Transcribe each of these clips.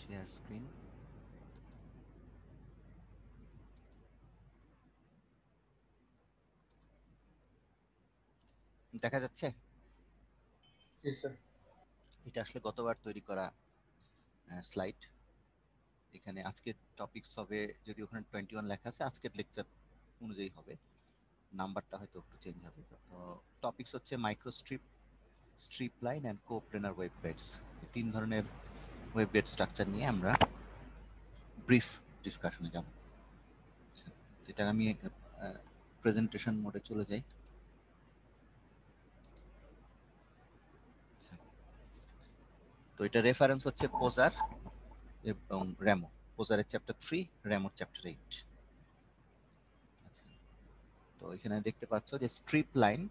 Share screen. দেখা যাচ্ছে? জি sir. এটা আসলে গতবার তৈরি করা স্লাইড। এখানে আজকে টপিকস হবে, যদি ওখানে 21 লেখা আছে আজকের লেকচার অনুযায়ী হবে, নাম্বারটা হয়তো একটু চেঞ্জ হবে। তো টপিকস হচ্ছে microstrip, strip line and coplanar wave guides. তিন ধরনের ওয়েব গাইড স্ট্রাকচার নিয়ে আমরা ব্রিফ ডিসকাশনে যাব। আচ্ছা, এটা আমি প্রেজেন্টেশন মোডে চলে যাই। আচ্ছা, তো এটা রেফারেন্স হচ্ছে পোজার এবং র্যামো। পোজারের chapter 3, র্যামোর chapter 8। আচ্ছা, তো এখানে দেখতে পাচ্ছ যে strip line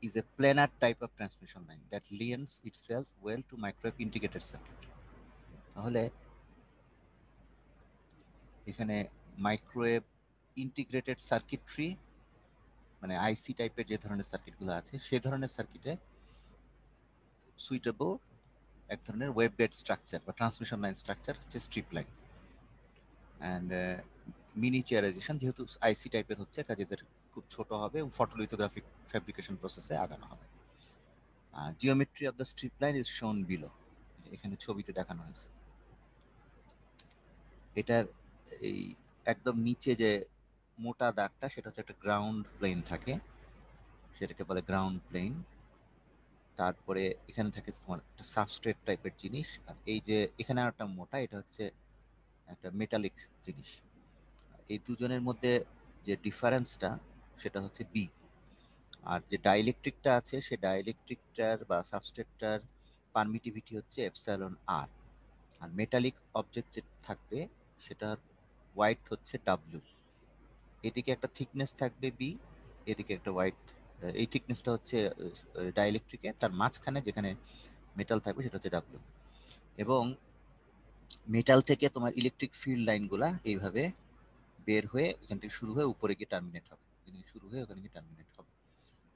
is a planar type of transmission line that lends itself well to microwave integrated circuit. তাহলে এখানে মাইক্রোওয়েভ ইন্টিগ্রেটেড সার্কিটরি, মানে আইসি টাইপের যে ধরনের সার্কিটগুলো আছে সেই ধরনের সার্কিটে সুইটেবল এক ধরনের ওয়েব গাইড স্ট্রাকচার বা ট্রান্সমিশন লাইন স্ট্রাকচার হচ্ছে স্ট্রিপ লাইন। অ্যান্ড মিনিচারাইজেশন যেহেতু আইসি টাইপের হচ্ছে, কাজেদের খুব ছোট হবে এবং ফটোলিথোগ্রাফিক ফ্যাব্রিকেশন প্রসেসে আগানো হবে। Geometry of the strip line is শোন বিলো, এখানে ছবিতে দেখানো হয়েছে। এটার এই একদম নিচে যে মোটা দাগটা সেটা হচ্ছে একটা গ্রাউন্ড প্লেন থাকে, সেটাকে বলে গ্রাউন্ড প্লেন। তারপরে এখানে থাকে তোমার একটা সাবস্ট্রেট টাইপের জিনিস, আর এই যে এখানে আর একটা মোটা, এটা হচ্ছে একটা মেটালিক জিনিস। এই দুজনের মধ্যে যে ডিফারেন্সটা সেটা হচ্ছে বি। আর যে ডাইইলেকট্রিকটা আছে সে ডাইইলেকট্রিকটার বা সাবস্ট্রেটটার পারমিটিভিটি হচ্ছে এপসাইলন আর। আর মেটালিক অবজেক্ট যে থাকবে সেটার ওয়াইড হচ্ছে ডাব্লিউ। এদিকে একটা থিকনেস থাকবে বি, এদিকে একটা ওয়াইড। এই থিকনেসটা হচ্ছে ডাইইলেকট্রিকে, তার মাঝখানে যেখানে মেটাল থাকবে সেটা হচ্ছে ডাব্লিউ। এবং মেটাল থেকে তোমার ইলেকট্রিক ফিল্ড লাইনগুলা এইভাবে বের হয়ে এখান থেকে শুরু হয়ে উপরে গিয়ে টার্মিনেট হবে, শুরু হয়ে ওখানে গিয়ে টার্মিনেট হবে।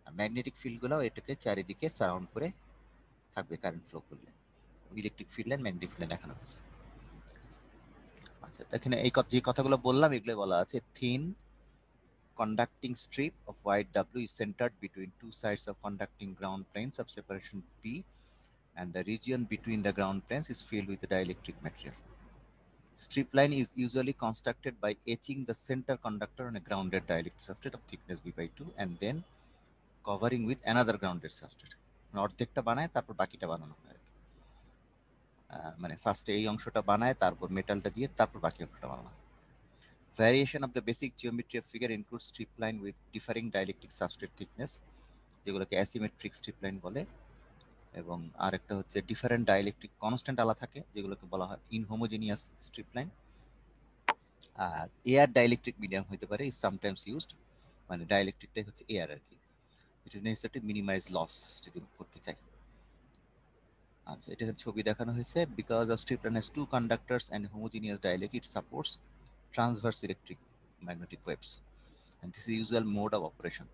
আর ম্যাগনেটিক ফিল্ডগুলোও এটাকে চারিদিকে সারাউন্ড করে থাকবে কারেন্ট ফ্লো করলে। Electric field line, magnetic field line দেখানো হয়েছে। আচ্ছা, এখানে এই যে কথাগুলো বললাম এগুলো বলা আছে thin conducting strip of wide W is centered between two sides of conducting ground planes of separation P, and the region between the ground planes is filled with dielectric material. Strip line is usually constructed by etching the center conductor on a grounded dielectric substrate of thickness B by 2 and then covering with another grounded substrate. অর্ধেকটা বানায় তারপর বাকিটা বানানো হয়। মানে ফার্স্টে এই অংশটা বানায়, তারপর মেটালটা দিয়ে তারপর বাকি অংশটা বানানো হয়। Variation of the basic geometry of figure includes strip line with differing dielectric substrate thickness, যেগুলোকে অ্যাসিমেট্রিক স্ট্রিপ লাইন বলে, এবং আরেকটা হচ্ছে ডিফারেন্ট ডাইইলেকট্রিক কনস্ট্যান্ট আলা থাকে যেগুলোকে বলা হয় ইনহোমোজেনিয়াস স্ট্রিপ লাইন। আর এয়ার ডাইইলেকট্রিক মিডিয়াম হতে পারে, ইজ সামটাইমস ইউজড, মানে ডাইইলেকট্রিকটাই হচ্ছে এয়ার আর কি। It is necessary to minimize loss যদি করতে চাই। আচ্ছা, এটা ছবি দেখানো হয়েছে। Because of strip line has two conductors and homogeneous dielectric it supports transverse electric magnetic waves, and this is the usual mode of operation.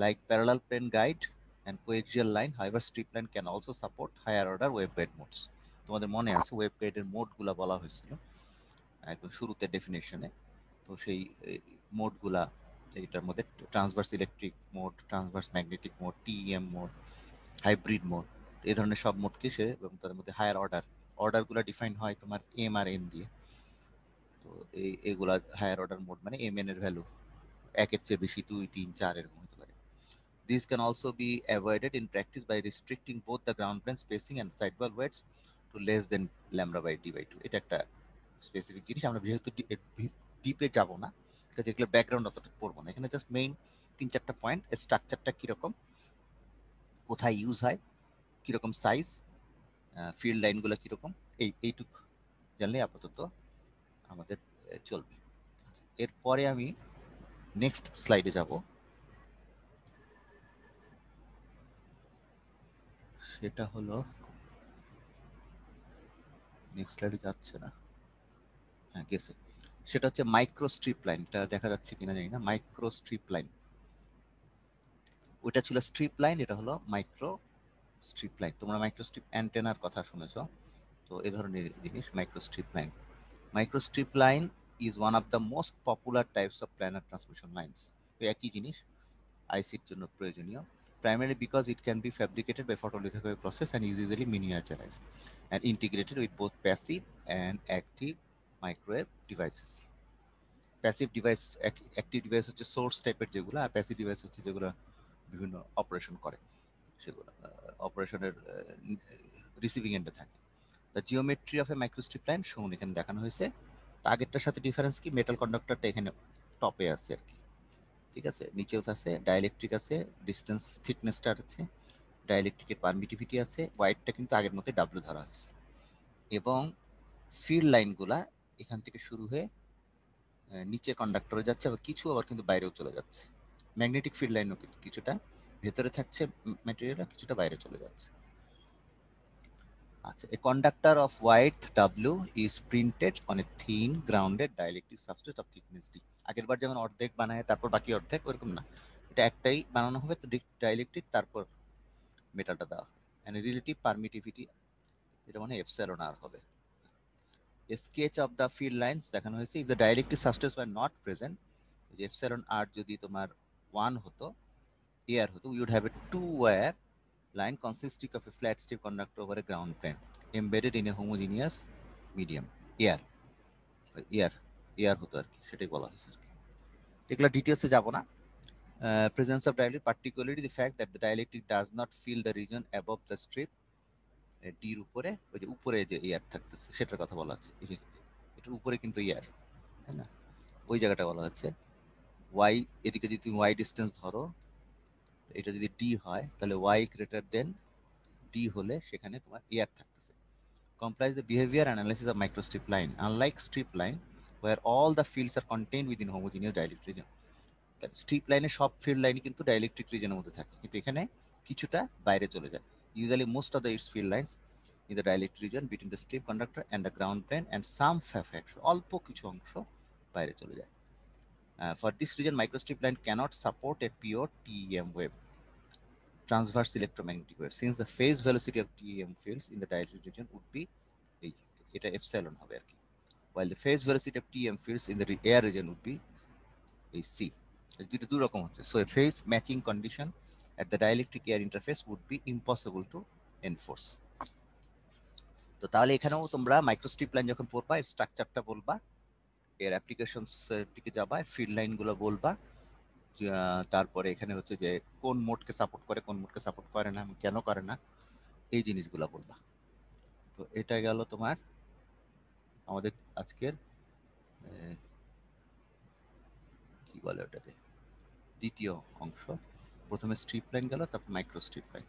Like parallel plane guide and coaxial line, however, strip line can also support higher order waveguide modes. তোমাদের মনে আছে ওয়েবগাইডের মোডগুলা বলা হয়েছিল একদম শুরুতে ডেফিনেশনে। তো সেই মোডগুলা এটার মধ্যে transverse electric mode, transverse magnetic mode, TM mode, hybrid mode, এই ধরনের সব মোডকে সে, এবং তাদের মধ্যে হায়ার অর্ডারগুলো ডিফাইন হয় তোমার এম আর এন দিয়ে। তো এইগুলা হায়ার অর্ডার মোড মানে এম এন এর ভ্যালু একের চেয়ে বেশি, 2, 3, 4 এরকম হতে পারে। These can also be avoided in practice by restricting both the ground plane spacing and sidewall weights to less than lambda by d by 2. এটা একটা স্পেসিফিক জিনিস, আমরা যেহেতু ডিপে যাব না, যেগুলো ব্যাকগ্রাউন্ড অতটা পড়বো না, এখানে জাস্ট মেইন 3-4টা পয়েন্ট, স্ট্রাকচারটা কিরকম, কোথায় ইউজ হয়, কিরকম সাইজ, ফিল্ড লাইনগুলো কিরকম, এইটুকু জানলে আপাতত আমাদের চলবে। এরপরে আমি নেক্সট স্লাইডে যাব। সেটা হলো, নেক্সট স্লাইডে যাচ্ছে না, হ্যাঁ গেছে। সেটা হচ্ছে মাইক্রো স্ট্রিপ লাইন। এটা দেখা যাচ্ছে কিনা জানি না। মাইক্রো স্ট্রিপ লাইন, ওইটা ছিল স্ট্রিপ লাইন, এটা হলো মাইক্রো স্ট্রিপ লাইন। তোমরা মাইক্রো স্ট্রিপ অ্যান্টেনার কথা শুনেছো, তো এই ধরনের জিনিস microstrip line. Microstrip line is one of the most popular types of planar transmission lines. একই জিনিস আইসির জন্য প্রয়োজনীয়, primarily because it can be fabricated by photolithography process and is easily miniaturized and integrated with both passive and active microwave devices. Passive device, active device হচ্ছে source টাইপের যেগুলো, আর passive device হচ্ছে যেগুলো বিভিন্ন অপারেশন করে, সেগুলো অপারেশনের রিসিভিং এন্ডে থাকে। The geometry of a microstrip line shown এখানে দেখানো হয়েছে। আগেরটার সাথে ডিফারেন্স কি, মেটাল কন্ডাক্টরটা এখানে টপে আছে আর কি, ঠিক আছে, নিচেও আছে, ডাইলেকট্রিক আছে, ডিস্টেন্স থিকনেসটা আছে, ডাইলেকট্রিকের পারমিটিভিটি আছে, ওয়াইডটা কিন্তু আগের মতো ডাব্লিউ ধরা হয়েছে, এবং ফিল্ড লাইনগুলা এখান থেকে শুরু হয়ে নিচের কন্ডাক্টরে যাচ্ছে, আবার কিছু আবার কিন্তু বাইরেও চলে যাচ্ছে। ম্যাগনেটিক ফিল্ড লাইনও কিন্তু কিছুটা ভেতরে থাকছে ম্যাটেরিয়াল, কিছুটা বাইরে চলে যাচ্ছে। আচ্ছা, a conductor of width W is printed on a thin grounded dielectric substrate of thickness D. আগেরবার যেমন অর্ধেক বানায় তারপর বাকি অর্ধেক, ওরকম না, এটা একটাই বানানো হবে, তো ডাইলেকট্রিক তারপর মেটালটা দেওয়া হবে। and relative permittivity এটা মানে এপসাইলন আর হবে। a sketch of the field lines দেখানো হয়েছে, if the dielectric substrates were not present, যে এপসাইলন আর যদি তোমার 1 হতো, এয়ার হতো, we would have a two wire line consisting of a flat strip conductor over a ground plane embedded in a homogeneous medium, air, air, air হতো আর কি, সেটাই বলা হয়েছে আর কি। এগুলা ডিটেলসে যাব না। Presence of dielectric, particularly the fact that the dielectric does not fill the region above the strip ডির উপরে, ওই যে উপরে যে এয়ার থাকতেছে সেটার কথা বলা হচ্ছে, এটার উপরে কিন্তু এয়ার, তাই না, ওই জায়গাটা বলা হচ্ছে। ওয়াই, এদিকে যদি তুমি ওয়াই ডিস্টেন্স ধরো, এটা যদি ডি হয় তাহলে ওয়াই গ্রেটার দেন ডি হলে সেখানে তোমার এয়ার থাকতেছে। Complies the behavior analysis of microstrip line. Unlike strip line, where all the fields are contained within homogeneous dielectric region. Strip লাইনে সব ফিল্ড লাইনই কিন্তু ডাইলেকট্রিক রিজনের মধ্যে থাকে, কিন্তু এখানে কিছুটা বাইরে চলে যায়। Usually most of the its field lines in the dielectric region between the strip conductor and the ground plane, and some fraction অল্প কিছু অংশ বাইরে চলে যায়। For this reason, microstrip line cannot support a pure TEM wave, transverse electromagnetic wave, since the phase velocity of TEM fields in the dielectric region would be এটা epsilon হবে আর কি, while the phase velocity of TM fields in the air region would be C. দুটো দুই রকম হচ্ছে, so a phase matching condition at the dielectric air interface would be impossible to enforce. তো তাহলে এখানেও তোমরা মাইক্রোস্ট্রিপ লাইন যখন পড়বা, এর স্ট্রাকচারটা বলবা, এর অ্যাপ্লিকেশনস এর দিকে যাবা, ফিল্ড লাইনগুলো বলবা, তারপরে এখানে হচ্ছে যে কোন মোডকে সাপোর্ট করে, কোন মোডকে সাপোর্ট করে না, কেন করে না, এই জিনিসগুলো বলবা। তো এটা গেল তোমার আমাদের আজকের কি বলে ওটাকে দ্বিতীয় অংশ। প্রথমে স্ট্রিপ লাইন গেল, তারপর মাইক্রো স্ট্রিপ লাইন।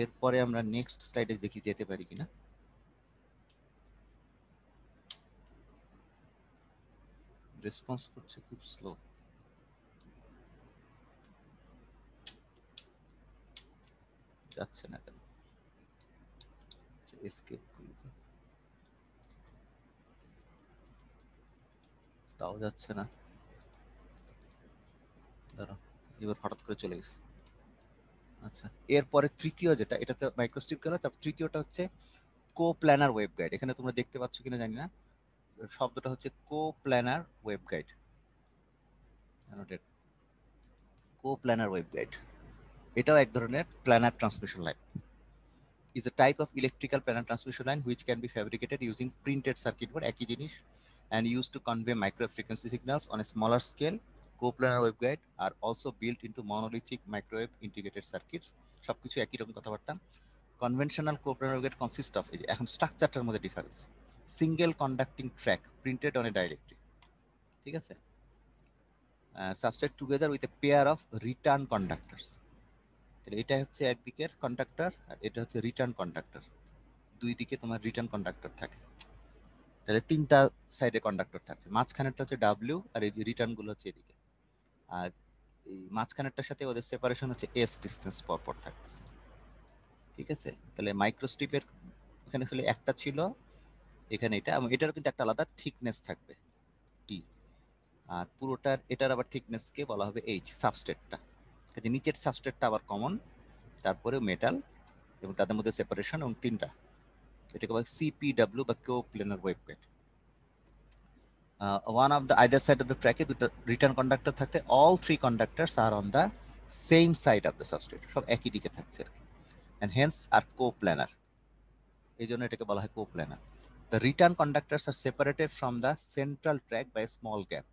এরপরে আমরা নেক্সট স্লাইডে দেখি যেতে পারি কিনা। রেসপন্স করছে খুব স্লো, যাচ্ছে না কেন, এসকেপ করি তো, তাও যাচ্ছে না, ধরো এবার হঠাৎ করে চলে গেছে। আচ্ছা, এরপরে তৃতীয় যেটা, এটা তো মাইক্রোস্ট্রিপ গেল, তারপর তৃতীয়টা হচ্ছে কো প্ল্যানার ওয়েব গাইড। এখানে তোমরা দেখতে পাচ্ছ কিনা জানি না, শব্দটা হচ্ছে coplanar waveguide, coplanar waveguide. এটাও এক ধরনের planar transmission line, is a type of electrical planar transmission line which can be fabricated using printed circuit board, একই জিনিস, and used to convey micro frequency signals on a smaller scale. Coplanar waveguide are also built into monolithic microwave integrated circuits. সবকিছু একই রকম কথাবার্তা। Conventional coplanar waveguide consist of, এখন স্ট্রাকচারটার মধ্যে difference, single conducting track printed on a dielectric, ঠিক আছে, substrate together with a pair of return কন্ডাক্টরস। তাহলে এটা হচ্ছে একদিকের কন্ডাক্টর, আর এটা হচ্ছে রিটার্ন কন্ডাক্টর, দুই দিকে তোমার রিটার্ন কন্ডাক্টর থাকে। তাহলে তিনটা সাইডে কন্ডাক্টর থাকছে, মাঝখানেরটা হচ্ছে ডাব্লিউ, আর এই রিটার্ন গুলো হচ্ছে এদিকে, আর এই মাঝখানেরটার সাথে ওদের সেপারেশন হচ্ছে এস ডিস্টেন্স পর পর থাকতেছে, ঠিক আছে। তাহলে মাইক্রোস্ট্রিপের এখানে আসলে একটা ছিল, এখানে এটা, এবং এটারও কিন্তু একটা আলাদা থিকনেস থাকবে টি, আর পুরোটার এটার আবার থিকনেসকে বলা হবে এইচ, সাবস্ট্রেটটা, নিচের সাবস্ট্রেটটা আবার কমন, তারপরে মেটাল, এবং তাদের মধ্যে সেপারেশন এবং তিনটা, এটাকে বলে সিপিডব্লিউ বা coplanar wave guide. One of the either side of the ট্র্যাকে দুটো রিটার্ন কন্ডাক্টর থাকতে all three conductors are on the same side of the substrate, সব একই দিকে থাকছে আর কি, অ্যান্ড হেন্স আর কোপ্ল্যানার, এই জন্য এটাকে বলা হয় coplanar. The return conductors are separated from the central track by small gap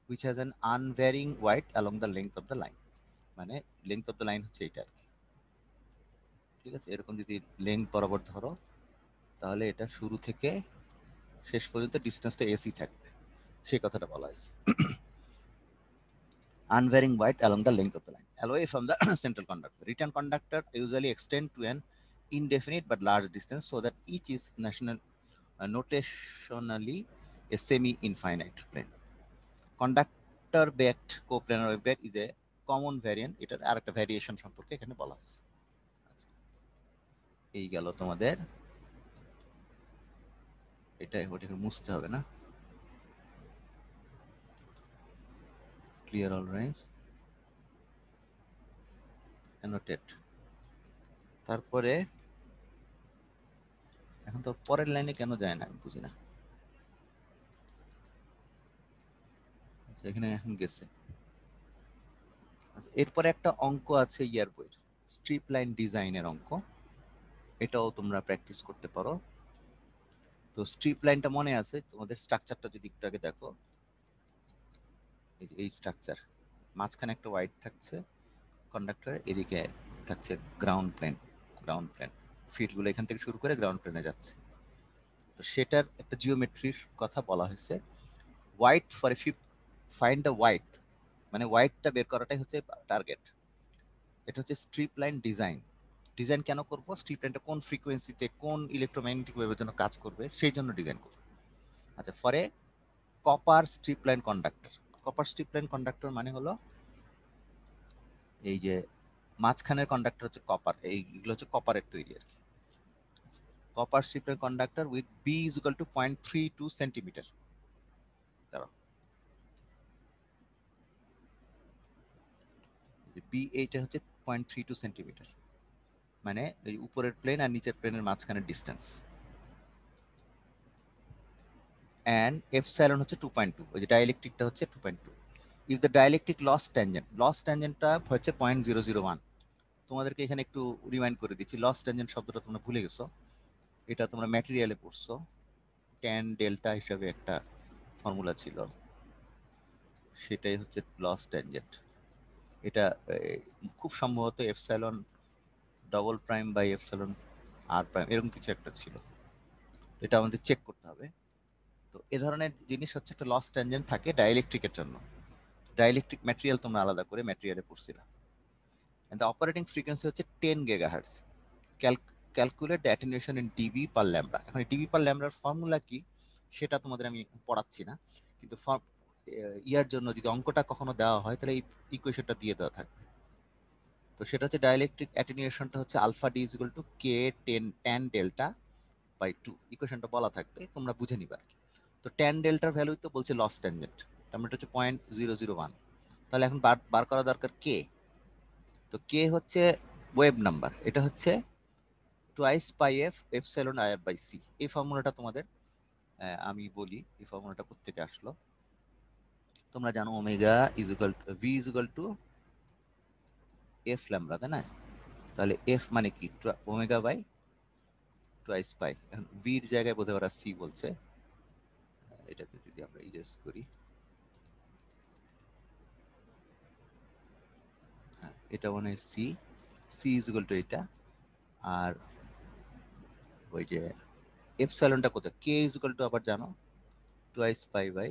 which has an unvarying width along the length of the line, মানে লেন্থ অফ দ্য লাইন হচ্ছে এটা, ঠিক আছে। এরকম যদি লেন্থ বরাবর ধরো তাহলে এটা শুরু থেকে শেষ পর্যন্ত ডিস্টেন্সটা এসি থাকবে, সেই কথাটা বলা হয়েছে। Unvarying width along the length of the line away from the central conductor. Return conductor usually extend to an indefinite but large distance so that each is notationally a semi-infinite plane. Conductor backed coplanar waveguide is a common variant, এটার আরেকটা variation সম্পর্কে এখানে বলা হয়েছে। এই গেল তোমাদের, এটা ওটাকে মুছতে হবে না, ক্লিয়ার অল রাইট, অ্যানোটেট। তারপরে এখন তো পরের লাইনে কেন যায় না আমি বুঝি না, আচ্ছা এখানে এখন গেছে। আচ্ছা, এরপরে একটা অঙ্ক আছে ইয়ার বইয়ের, স্ট্রিপ লাইন ডিজাইনের অঙ্ক, এটাও তোমরা প্র্যাকটিস করতে পারো। তো স্ট্রিপ লাইনটা মনে আছে তোমাদের, স্ট্রাকচারটা যদি একটু আগে দেখো, এই স্ট্রাকচার, মাঝখানে একটা ওয়াইড থাকছে কন্ডাক্টর, এদিকে থাকছে গ্রাউন্ড প্লেন, গ্রাউন্ড প্লেন ফিল্ডগুলো এখান থেকে শুরু করে গ্রাউন্ড প্লেনে যাচ্ছে। তো সেটার একটা জিওমেট্রির কথা বলা হয়েছে, wide for a find the wide, মানে ওয়াইডটা বের করাটাই হচ্ছে টার্গেট। এটা হচ্ছে স্ট্রিপ লাইন ডিজাইন। ডিজাইন কেন করব, স্ট্রিপ লাইনটা কোন ফ্রিকোয়েন্সিতে কোন ইলেকট্রোম্যাগনেটিক ওয়েভের জন্য কাজ করবে সেই জন্য ডিজাইন করব। আচ্ছা, ফরে copper strip line conductor. Copper strip line conductor মানে হলো এই যে মাঝখানের কন্ডাক্টর হচ্ছে কপার, এইগুলো হচ্ছে কপারের তৈরি আর কি। Copper strip line conductor with B is equal to 0.32 centimetre. দাঁড়াও, বি এইটা হচ্ছে 0.32 সেন্টিমিটার, মানে এই উপরের প্লেন আর নিচের প্লেনের মাঝখানের ডিস্টেন্স। অ্যান্ড এপসাইলন হচ্ছে 2.2, ওই যে ডাইইলেকট্রিকটা হচ্ছে 2.2। ইফ দ্য ডাইইলেকট্রিক লস ট্যানজেন্টটা হচ্ছে 0.001। তোমাদেরকে এখানে একটু রিমাইন্ড করে দিচ্ছি, লস ট্যানজেন্ট শব্দটা তোমরা ভুলে গেছো, এটা তোমরা ম্যাটেরিয়ালে পড়ছো, ট্যান ডেল্টা হিসাবে একটা ফর্মুলা ছিল, সেটাই হচ্ছে লস ট্যানজেন্ট। এটা খুব সম্ভবত epsilon double prime by epsilon r prime এরকম কিছু একটা ছিল, এটা আমাদের চেক করতে হবে। তো এ ধরনের জিনিস হচ্ছে একটা লস ট্যানজেন্ট থাকে ডাইইলেকট্রিকের জন্য। ডাইইলেকট্রিক ম্যাটেরিয়াল তোমরা আলাদা করে ম্যাটেরিয়ালে পড়ছিলা। and the operating frequency হচ্ছে 10 gigahertz. Calculate the attenuation in DB per lambda. এখন ডিবি পার ল্যাম্বডার ফর্মুলা কি সেটা তোমাদের আমি পড়াচ্ছি না, কিন্তু ইয়ার জন্য যদি অঙ্কটা কখনো দেওয়া হয় তাহলে এই ইকুয়েশনটা দিয়ে দেওয়া থাকবে। তো সেটা হচ্ছে ডাইইলেকট্রিক অ্যাটেনুয়েশনটা হচ্ছে alpha D is equal to K tan delta by 2, ইকুয়েশনটা বলা থাকবে, তোমরা বুঝে নিবা। তো ট্যান ডেল্টার ভ্যালু তো বলছে লস ট্যানজেন্ট, তার মানে এটা হচ্ছে 0.001। তাহলে এখন বার করা দরকার কে। তো কে হচ্ছে ওয়েভ নাম্বার, এটা হচ্ছে twice pi F epsilon IR by C. এই ফর্মুলাটা তোমাদের আমি বলি এই ফর্মুলাটা কোত্থেকে আসলো। তোমরা জানো omega is equal two V is equal two F lambda, তাই না? তাহলে এফ মানে কি, ওমেগা বাই টোয়াইস পাই। এখন ভির জায়গায় বোধহয় ওরা সি বলছে, এটাকে যদি আমরা ইরেজ করি, এটা মনে হয় C, C is equal to এটা, আর ওই যে এপসাইলনটা কোথায়, কে ইজ ইকুয়াল টু আবার জানো টোয়াইস পাই বাই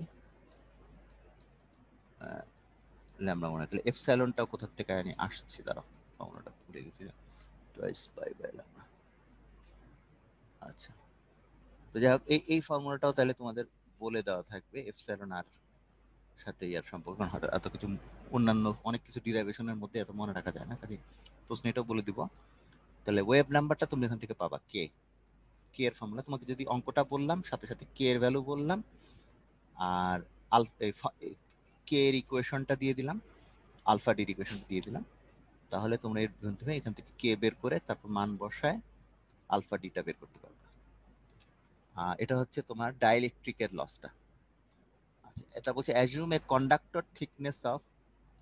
ল্যামডা মনে হয়। তাহলে এপসাইলনটাও কোথা থেকে আমি আসছি, দাঁড়াও ফর্মুলাটা ভুলে গেছি, টোয়াইস পাই বাই ল্যামডা। আচ্ছা, তো যাই হোক এই ফর্মুলাটাও তাহলে তোমাদের বলে দেওয়া থাকবে, এপসাইলন আর সাথে ইয়ার সম্পর্ক, এত কিছু অন্যান্য অনেক কিছু ডিরাইভেশনের মধ্যে এত মনে রাখা যায় না, কাজে প্রশ্ন এটাও বলে দিব। তাহলে ওয়েভ নাম্বারটা তুমি এখান থেকে পাবা কে, কে এর ফর্মুলা তোমাকে যদি অঙ্কটা বললাম সাথে সাথে কে এর ভ্যালু বললাম, আর কে এর ইকুয়েশনটা দিয়ে দিলাম, আলফা ডির ইকুয়েশনটা দিয়ে দিলাম, তাহলে তোমরা এর মাধ্যমে এখান থেকে কে বের করে তারপর মান বসায় আলফা ডিটা বের করতে পারবে। এটা হচ্ছে তোমার ডাইইলেকট্রিকের লসটা। আচ্ছা, এটা বলছে assume a conductor thickness of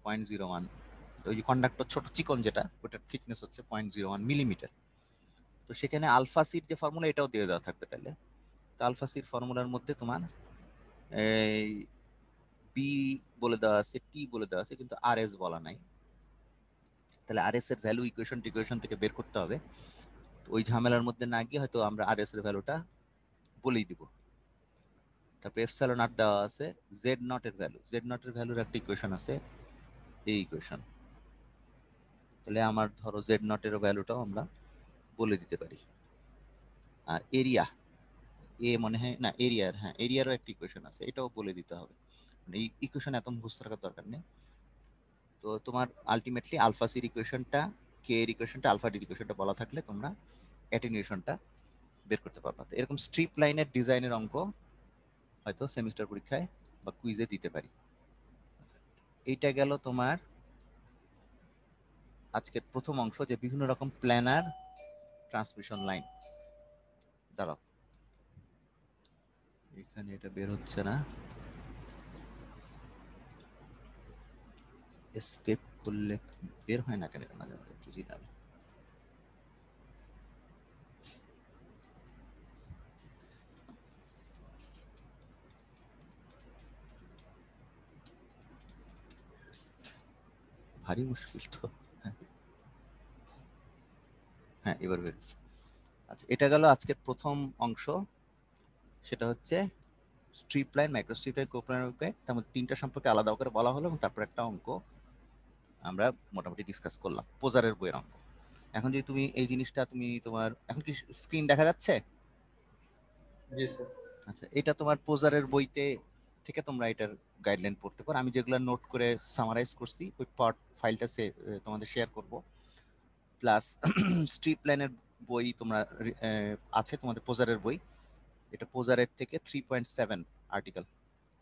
0.01। তো ওই যে কন্ডাক্টর ছোট চিকন যেটা, ওটার থিকনেস হচ্ছে 0.01 মিলিমিটার। তো সেখানে আলফা সির যে ফর্মুলা এটাও দিয়ে দেওয়া থাকবে তাহলে। তো আলফা সির ফর্মুলার মধ্যে তোমার এই বি বলে দেওয়া আছে, টি বলে দেওয়া আছে, কিন্তু আর এস বলা নাই। তাহলে আর এস এর ভ্যালু ইকুয়েশন টিকুয়েশন থেকে বের করতে হবে। তো ওই ঝামেলার মধ্যে না গিয়ে হয়তো আমরা আর এস এর ভ্যালুটা বলেই দিব। তারপর এপসাইলন আর দেওয়া আছে, জেড নট এর ভ্যালু, জেড নট এর ভ্যালুর একটা ইকুয়েশন আছে, এই ইকুয়েশন। তাহলে আমার ধরো জেড নট এর ভ্যালুটাও আমরা বলে দিতে পারি। আর এরিয়া, এ মনে হয় না এরিয়ার, হ্যাঁ এরিয়ারও একটা ইকুয়েশন আছে, এটাও বলে দিতে হবে। মানে এই ইকুয়েশন এত মুখস্থ রাখার দরকার নেই। তো তোমার আলটিমেটলি আলফা সির ইকুয়েশনটা, কে এর ইকুয়েশনটা, আলফা ডির ইকুয়েশনটা বলা থাকলে তোমরা অ্যাটেনুয়েশনটা বের করতে পারবা। তো এরকম স্ট্রিপ লাইনের ডিজাইনের অঙ্ক হয়তো সেমিস্টার পরীক্ষায় বা কুইজে দিতে পারি। এইটা গেল তোমার আজকের প্রথম অংশ, যে বিভিন্ন রকম প্ল্যানার ট্রান্সমিশন লাইন। দাঁড়াও, এখানে এটা বের হচ্ছে না, এসকেপ করলে বের হয় না কেন মাঝে মাঝে বুঝি না আমি। ভারী মুশকিল তো। হ্যাঁ, হ্যাঁ এবার বেরোচ্ছে। আচ্ছা, এটা গেল আজকের প্রথম অংশ, সেটা হচ্ছে strip line, micro strip line, coplanar waveguide. তার মধ্যে তিনটা সম্পর্কে আলাদা করে বলা হলো, এবং তারপর একটা অঙ্ক আমরা মোটামুটি ডিসকাস করলাম, পোজারের বইয়ের অঙ্ক। এখন যদি তুমি এই জিনিসটা তুমি তোমার এখন কি স্ক্রিন দেখা যাচ্ছে? জি স্যার। আচ্ছা, এটা তোমার পোজারের বইতে থেকে তোমরা এটার গাইডলাইন পড়তে পারো। আমি যেগুলো নোট করে সামারাইজ করছি ওই পার্ট ফাইলটা তোমাদের শেয়ার করব। প্লাস স্ট্রিপ লাইনের বই তোমরা আছে তোমাদের পোজারের বই, এটা পোজারের থেকে 3.7 আর্টিকেল,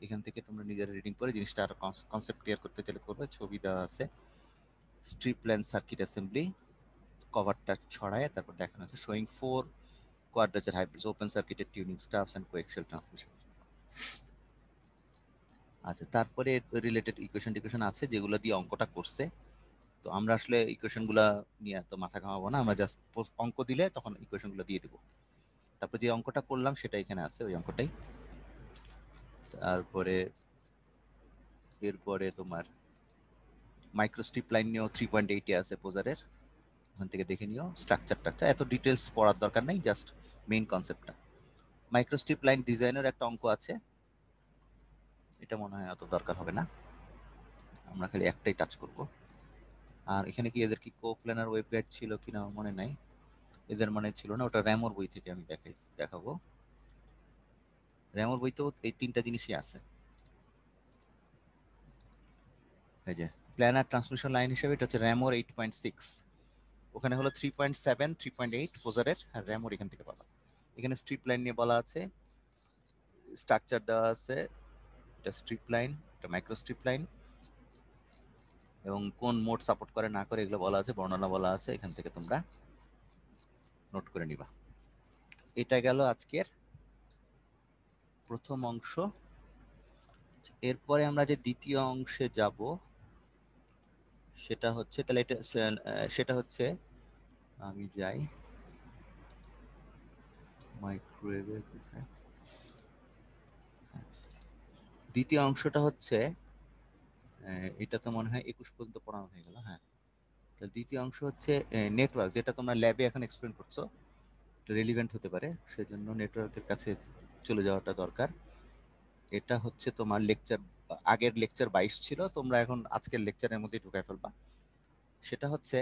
এখান থেকে তোমরা নিজেরা রিডিং করে জিনিসটা আরো কনসেপ্ট ক্লিয়ার করতে চাইলে করবে। ছবি দেওয়া আছে, স্ট্রিপ লাইন সার্কিট অ্যাসেম্বলি, কভারটা ছড়ায়, তারপর দেখানো আছে showing 4 quadrature hybrids, open circuited tuning stubs and coaxial transmission. আচ্ছা, তারপরে রিলেটেড ইকুয়েশন টিকুয়েশন আছে যেগুলো দিয়ে অঙ্কটা করছে। তো আমরা আসলে ইকুয়েশন গুলা নিয়ে তো মাথা ঘামাবো না, আমরা জাস্ট অঙ্ক দিলে তখন ইকুয়েশন গুলো দিয়ে দিব। তারপর যে অঙ্কটা করলাম সেটা এখানে আছে, ওই অঙ্কটাই। তারপরে এরপরে তোমার মাইক্রোস্ট্রিপ লাইন নিয়েও 3.8 আছে পোজারের, ওখান থেকে দেখে নিও স্ট্রাকচার টাকচার, এত ডিটেলস পড়ার দরকার নেই, জাস্ট মেইন কনসেপ্টটা। মাইক্রোস্ট্রিপ লাইন ডিজাইনের একটা অঙ্ক আছে, এটা মনে হয় অত দরকার হবে না, আমরা খালি একটাই টাচ করব। আর এখানে কি এদের কি কোপ্ল্যানার ওয়েবগাইড ছিল কিনা মনে নাই, এদের মানে ছিল না, ওটা র্যামোর বই থেকে আমি দেখাবো। র্যামোর বইতেও এই তিনটা জিনিসই আছে। এই যে প্ল্যানার ট্রান্সমিশন লাইন হিসেবে এটা হচ্ছে র্যামোর 8.6, ওখানে হলো 3.7 3.8 পোজারের, আর র্যামোর এখান থেকে পাবা। এখানে স্ট্রিপ লাইন নিয়ে বলা আছে, স্ট্রাকচার দেওয়া আছে, এটা স্ট্রিপ লাইন, এটা মাইক্রো স্ট্রিপ লাইন, এবং কোন মোড সাপোর্ট করে না করে এগুলো বলা আছে, বর্ণনা বলা আছে, এখান থেকে তোমরা নোট করে নিবা। এটা গেল আজকের প্রথম অংশ। এরপরে আমরা যে দ্বিতীয় অংশে যাব সেটা হচ্ছে, তাহলে এটা সেটা হচ্ছে, আমি যাই মাইক্রোওয়েভের কোথায়, দ্বিতীয় অংশটা হচ্ছে এটা তো মনে হয় 21 পর্যন্ত পড়ানো হয়ে গেল। হ্যাঁ, তো দ্বিতীয় অংশ হচ্ছে নেটওয়ার্ক, যেটা তোমরা ল্যাবে এখন এক্সপ্লেন করছো, রেলিভেন্ট হতে পারে, সেজন্য নেটওয়ার্কের কাছে চলে যাওয়াটা দরকার। এটা হচ্ছে তোমার লেকচার, আগের লেকচার 22 ছিল, তোমরা এখন আজকের লেকচারের মধ্যে ঢুকায় ফেলবা। সেটা হচ্ছে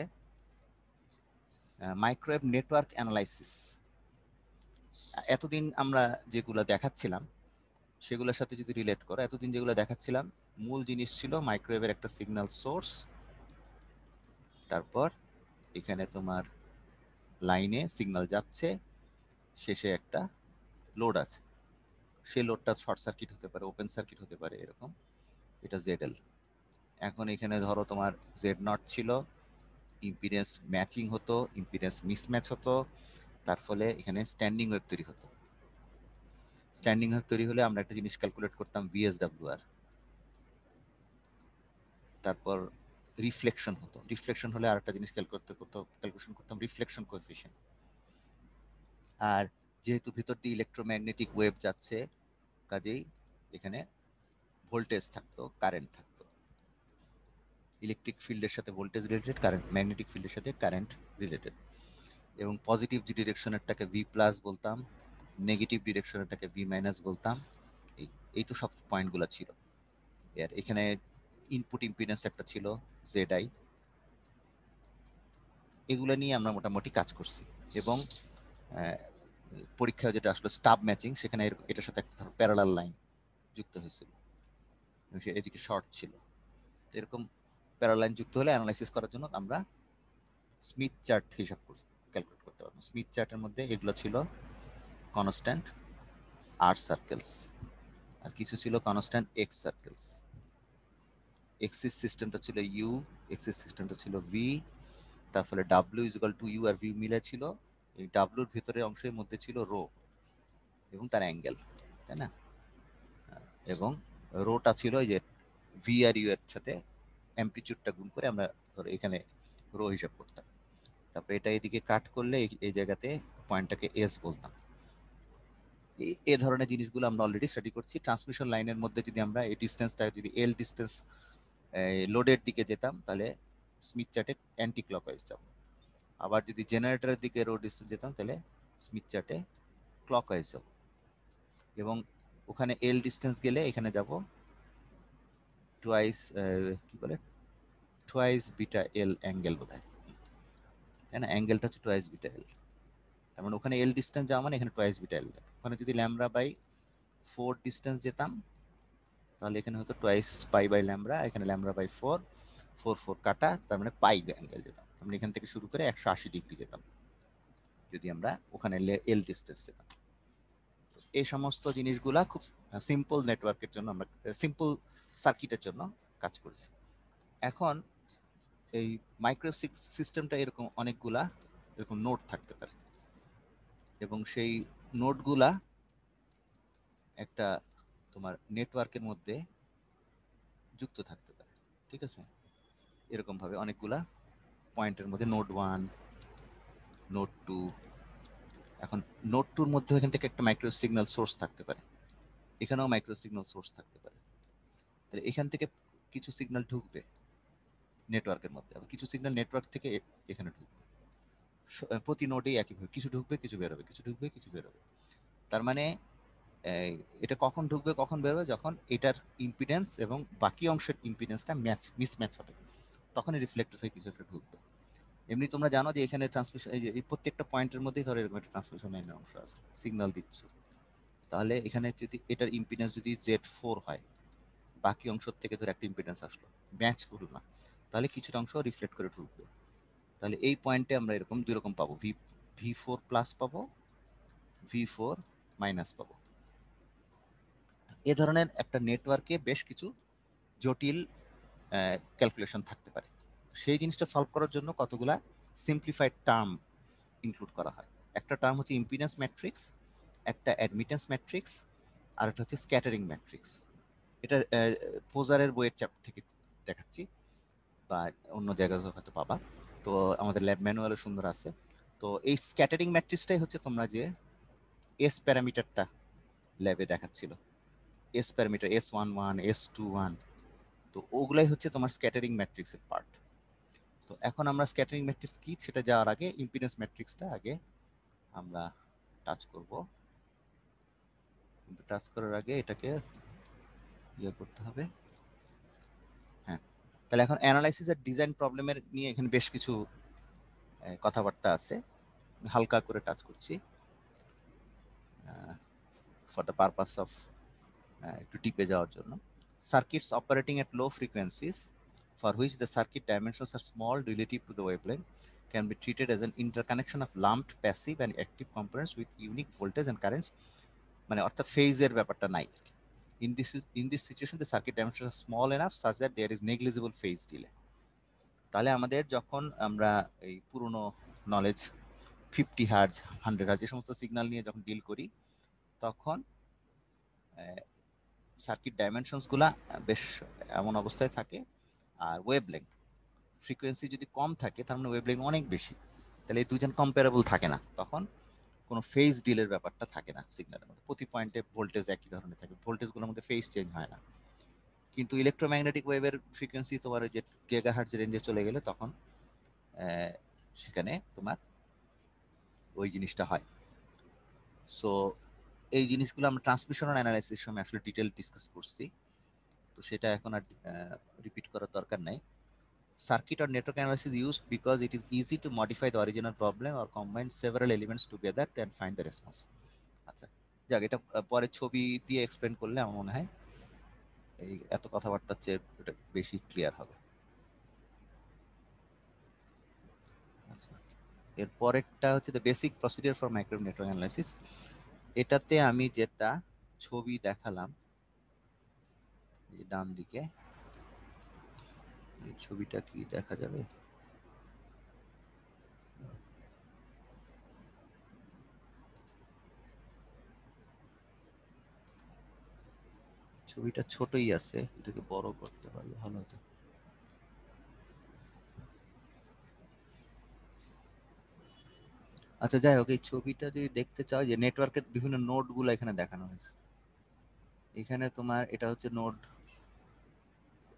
মাইক্রোওয়েভ নেটওয়ার্ক অ্যানালাইসিস। এতদিন আমরা যেগুলো দেখাচ্ছিলাম সেগুলোর সাথে যদি রিলেট করো, এতদিন যেগুলো দেখাচ্ছিলাম মূল জিনিস ছিল মাইক্রোওয়েভের একটা সিগন্যাল সোর্স, তারপর এখানে তোমার লাইনে সিগন্যাল যাচ্ছে, শেষে একটা লোড আছে, সেই লোডটা শর্ট সার্কিট হতে পারে, ওপেন সার্কিট হতে পারে, এরকম। এটা জেড এল। এখন এখানে ধরো তোমার জেড নট ছিল, ইম্পিডেন্স ম্যাচিং হতো, ইম্পিডেন্স মিসম্যাচ হতো, তার ফলে এখানে স্ট্যান্ডিং ওয়েভ তৈরি হতো। স্ট্যান্ডিং ওয়েভ তৈরি হলে আমরা একটা জিনিস ক্যালকুলেট করতাম ভিএসডব্লিউআর। তারপর রিফ্লেকশন হতো, রিফ্লেকশন হলে আরেকটা জিনিস ক্যালকুলেশন করতাম রিফ্লেকশন কোএফিশিয়েন্ট। আর যেহেতু ভিতর দিয়ে ইলেকট্রোম্যাগনেটিক ওয়েভ যাচ্ছে, কাজেই এখানে ভোল্টেজ থাকতো, কারেন্ট থাকতো। ইলেকট্রিক ফিল্ডের সাথে ভোল্টেজ রিলেটেড, কারেন্ট ম্যাগনেটিক ফিল্ডের সাথে কারেন্ট রিলেটেড। এবং পজিটিভ ডিরেকশনেরটাকে ভি প্লাস বলতাম, নেগেটিভ ডিরেকশনেরটাকে ভি মাইনাস বলতাম। এই এই তো সব পয়েন্টগুলো ছিল। আর এখানে ইনপুট ইম্পিডেন্স একটা ছিল জেড আই। এগুলো নিয়ে আমরা মোটামুটি কাজ করছি। এবং পরীক্ষায় যেটা আসলে স্টাব ম্যাচিং, সেখানে এটার সাথে একটা প্যারালাল লাইন যুক্ত হয়েছিল, এদিকে শর্ট ছিল। এরকম প্যারালাল লাইন যুক্ত হলে অ্যানালাইসিস করার জন্য আমরা স্মিথ চার্ট হিসাব করে ক্যালকুলেট করতে পারবো। স্মিথ চার্টের মধ্যে এগুলো ছিল কনস্ট্যান্ট আর সার্কেলস, আর কিছু ছিল কনস্ট্যান্ট এক্স সার্কেলস। এক্সিস সিস্টেমটা ছিল ইউ, এক্সিস সিস্টেমটা ছিল ভি, তার ফলে W is equal to U আর ভি মিলে ছিল। এই ডাব্লিউর ভিতরের অংশের মধ্যে ছিল রো এবং তার অ্যাঙ্গেল, তাই না? এবং রোটা ছিল এই যে ভি আর ইউ এর সাথে অ্যাম্পলিটিউডটা গুণ করে আমরা ধরো এখানে রো হিসাব করতাম। তারপরে এটা এদিকে কাট করলে এই জায়গাতে পয়েন্টটাকে এস বলতাম। এই ধরনের জিনিসগুলো আমরা অলরেডি স্টাডি করছি। ট্রান্সমিশন লাইনের মধ্যে যদি আমরা এই ডিস্টেন্সটা যদি এল ডিস্টেন্স লোডের দিকে যেতাম, তাহলে স্মিথ চার্টে অ্যান্টি ক্লকওয়াইজ যাব। আবার যদি জেনারেটরের দিকে রো ডিস্টেন্স যেতাম, তাহলে স্মিথ চার্টে ক্লকওয়াইজ যাব। এবং ওখানে এল ডিস্টেন্স গেলে এখানে যাব টুয়াইস, কি বলে, টুয়াইস বিটা এল অ্যাঙ্গেল বোধ হয়, তাই না? অ্যাঙ্গেলটা হচ্ছে টুয়াইস বিটা এল। তার মানে ওখানে এল ডিস্টেন্স যাওয়া মানে এখানে টুয়াইস বিটা এল। ওখানে যদি ল্যামডা বাই 4 ডিস্টেন্স যেতাম, তাহলে এখানে হতো টুয়াইস পাই বাই ল্যামডা, এখানে ল্যামডা বাই 4, 4 4 কাটা, তার মানে পাই অ্যাঙ্গেল যেতাম। তার মানে এখান থেকে শুরু করে 180 ডিগ্রি যেতাম যদি আমরা ওখানে এল ডিস্টেন্স যেতাম। এই সমস্ত জিনিসগুলা খুব সিম্পল নেটওয়ার্কের জন্য, আমরা সিম্পল সার্কিটের জন্য কাজ করেছি। এখন এই মাইক্রো সিস্টেমটা এরকম অনেকগুলা এরকম নোড থাকতে পারে, এবং সেই নোডগুলা একটা তোমার নেটওয়ার্কের মধ্যে যুক্ত থাকতে পারে, ঠিক আছে? এরকম ভাবে অনেকগুলা পয়েন্টের মধ্যে নোড 1, নোড 2। এখন নোড 2 এর মধ্যে এখান থেকে একটা মাইক্রো সিগন্যাল সোর্স থাকতে পারে, এখানেও মাইক্রো সিগন্যাল সোর্স থাকতে পারে। তাহলে এখান থেকে কিছু সিগন্যাল ঢুকবে নেটওয়ার্কের মধ্যে, আবার কিছু সিগন্যাল নেটওয়ার্ক থেকে এখানে ঢুকবে। প্রতি নোডেই একইভাবে কিছু ঢুকবে, কিছু বেরোবে, কিছু ঢুকবে, কিছু বেরোবে। তার মানে এটা কখন ঢুকবে কখন বেরোবে, যখন এটার ইম্পিডেন্স এবং বাকি অংশের ইম্পিডেন্সটা মিসম্যাচ হবে, তখনই রিফ্লেক্টেড হয়ে কিছু একটা ঢুকবে। এমনি তোমরা জানো যে এখানে ট্রান্সমিশন, এই প্রত্যেকটা পয়েন্টের মধ্যেই ধরো এরকম একটা ট্রান্সমিশন লাইনের অংশ আছে, সিগন্যাল দিচ্ছ। তাহলে এখানে যদি এটার ইম্পিডেন্স যদি Z4 হয়, বাকি অংশ থেকে ধর একটা ইম্পিডেন্স আসলো, ম্যাচ করলো না, তাহলে কিছুটা অংশ রিফ্লেক্ট করে ঢুকবে। তাহলে এই পয়েন্টে আমরা এরকম দুই রকম পাবো, V4 প্লাস পাবো, V4 মাইনাস পাবো। এ ধরনের একটা নেটওয়ার্কে বেশ কিছু জটিল ক্যালকুলেশন থাকতে পারে। সেই জিনিসটা সলভ করার জন্য কতগুলা সিম্পলিফাইড টার্ম ইনক্লুড করা হয়। একটা টার্ম হচ্ছে ইম্পিডেন্স ম্যাট্রিক্স, একটা অ্যাডমিটেন্স ম্যাট্রিক্স, আর একটা হচ্ছে স্ক্যাটারিং ম্যাট্রিক্স। এটা পোজারের বইয়ের চ্যাপ্টার থেকে দেখাচ্ছি, বা অন্য জায়গায় হয়তো পাবা। তো আমাদের ল্যাব ম্যানুয়ালও সুন্দর আছে। তো এই স্ক্যাটারিং ম্যাট্রিক্সটাই হচ্ছে তোমরা যে এস প্যারামিটারটা ল্যাবে দেখাচ্ছিল, এস প্যারামিটার S11, S21, তো ওগুলাই হচ্ছে তোমার স্ক্যাটারিং ম্যাট্রিক্সের পার্ট। তো এখন আমরা স্ক্যাটারিং ম্যাট্রিক্স কি সেটা যাওয়ার আগে ইম্পিডেন্স ম্যাট্রিক্সটা আগে আমরা টাচ করব। কিন্তু টাচ করার আগে এটাকে ইয়ে করতে হবে। হ্যাঁ, তাহলে এখন অ্যানালাইসিস আর ডিজাইন প্রবলেমের নিয়ে এখানে বেশ কিছু কথাবার্তা আছে, হালকা করে টাচ করছি ফর দ্য পারপাস অফ একটু ডিপে যাওয়ার জন্য। Circuits operating at low frequencies for which the circuit dimensions are small relative to the wavelength can be treated as an interconnection of lumped passive and active components with unique voltage and currents, মানে অর্থাৎ ফেজের ব্যাপারটা নাই। In this situation the circuit dimensions are small enough such that there is negligible phase delay. তাহলে আমাদের যখন আমরা এই পুরনো নলেজ 50 হার্জ 100 হার্জ এই সমস্ত সিগন্যাল নিয়ে যখন ডিল করি, তখন সার্কিট ডাইমেনশনস গুলা বেশ এমন অবস্থায় থাকে। আর ওয়েভলেংথ ফ্রিকোয়েন্সি যদি কম থাকে তার মানে ওয়েভলেংথ অনেক বেশি, তাহলে এই দুজন কম্পারেবল থাকে না, তখন কোনো ফেজ ডিলের ব্যাপারটা থাকে না সিগন্যালের মধ্যে। প্রতি পয়েন্টে ভোল্টেজ একই ধরনের থাকে, ভোল্টেজগুলোর মধ্যে ফেজ চেঞ্জ হয় না। কিন্তু ইলেকট্রোম্যাগনেটিক ওয়েভের ফ্রিকোয়েন্সি তোমার যে গিগাহার্টজ রেঞ্জে চলে গেলে তখন সেখানে তোমার ওই জিনিসটা হয়। সো এই জিনিসগুলো আমরা ট্রান্সমিশন আর অ্যানালাইসিস সময় আসলে ডিটেল ডিসকাস করছি, তো সেটা এখন আর রিপিট করার দরকার নাই। Circuit or network analysis is used because it is easy to modify the original problem or combine several elements together and find the response. আচ্ছা, যাক, এটা পরে ছবি দিয়ে এক্সপ্লেন করলে আমার মনে হয় এই এত কথাবার্তার চেয়ে এটা বেশি ক্লিয়ার হবে। আচ্ছা, এর পরেরটা হচ্ছে the basic procedure for microwave network analysis. এটাতে আমি যেটা ছবি দেখালাম এই ডান দিকে, এই ছবিটা কি দেখা যাবে? ছবিটা ছোটই আছে, এটাকে বড় করতে পারলে ভালো হতো। আচ্ছা, যাই হোক, এই ছবিটা যদি দেখতে চাও, যে নেটওয়ার্কের বিভিন্ন নোড গুলো এখানে দেখানো হয়েছে। এখানে তোমার এটা হচ্ছে নোড,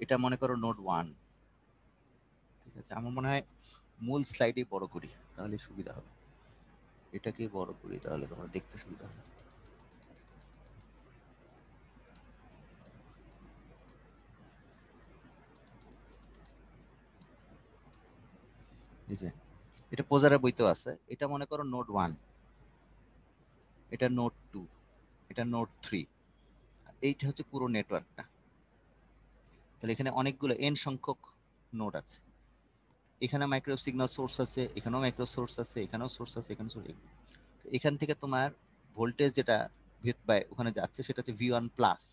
এটা মনে করো নোড 1। ঠিক আছে, আমার মনে হয় মূল স্লাইডে বড় করি তাহলে সুবিধা হবে, এটাকে বড় করি তাহলে তোমার দেখতে সুবিধা হবে। এই যে এটা পোজারের বইতেও আছে, এটা মনে করো নোড 1, এটা নোড 2, এটা নোড 3, এইটা হচ্ছে পুরো নেটওয়ার্কটা। তাহলে এখানে অনেকগুলো এন সংখ্যক নোড আছে। এখানে মাইক্রোওয়েভ সিগন্যাল সোর্স আছে, এখানেও মাইক্রো সোর্স আছে, এখানেও সোর্স আছে, এখানে সোর্স। এখান থেকে তোমার ভোল্টেজ যেটা ওখানে যাচ্ছে সেটা হচ্ছে V1 প্লাস,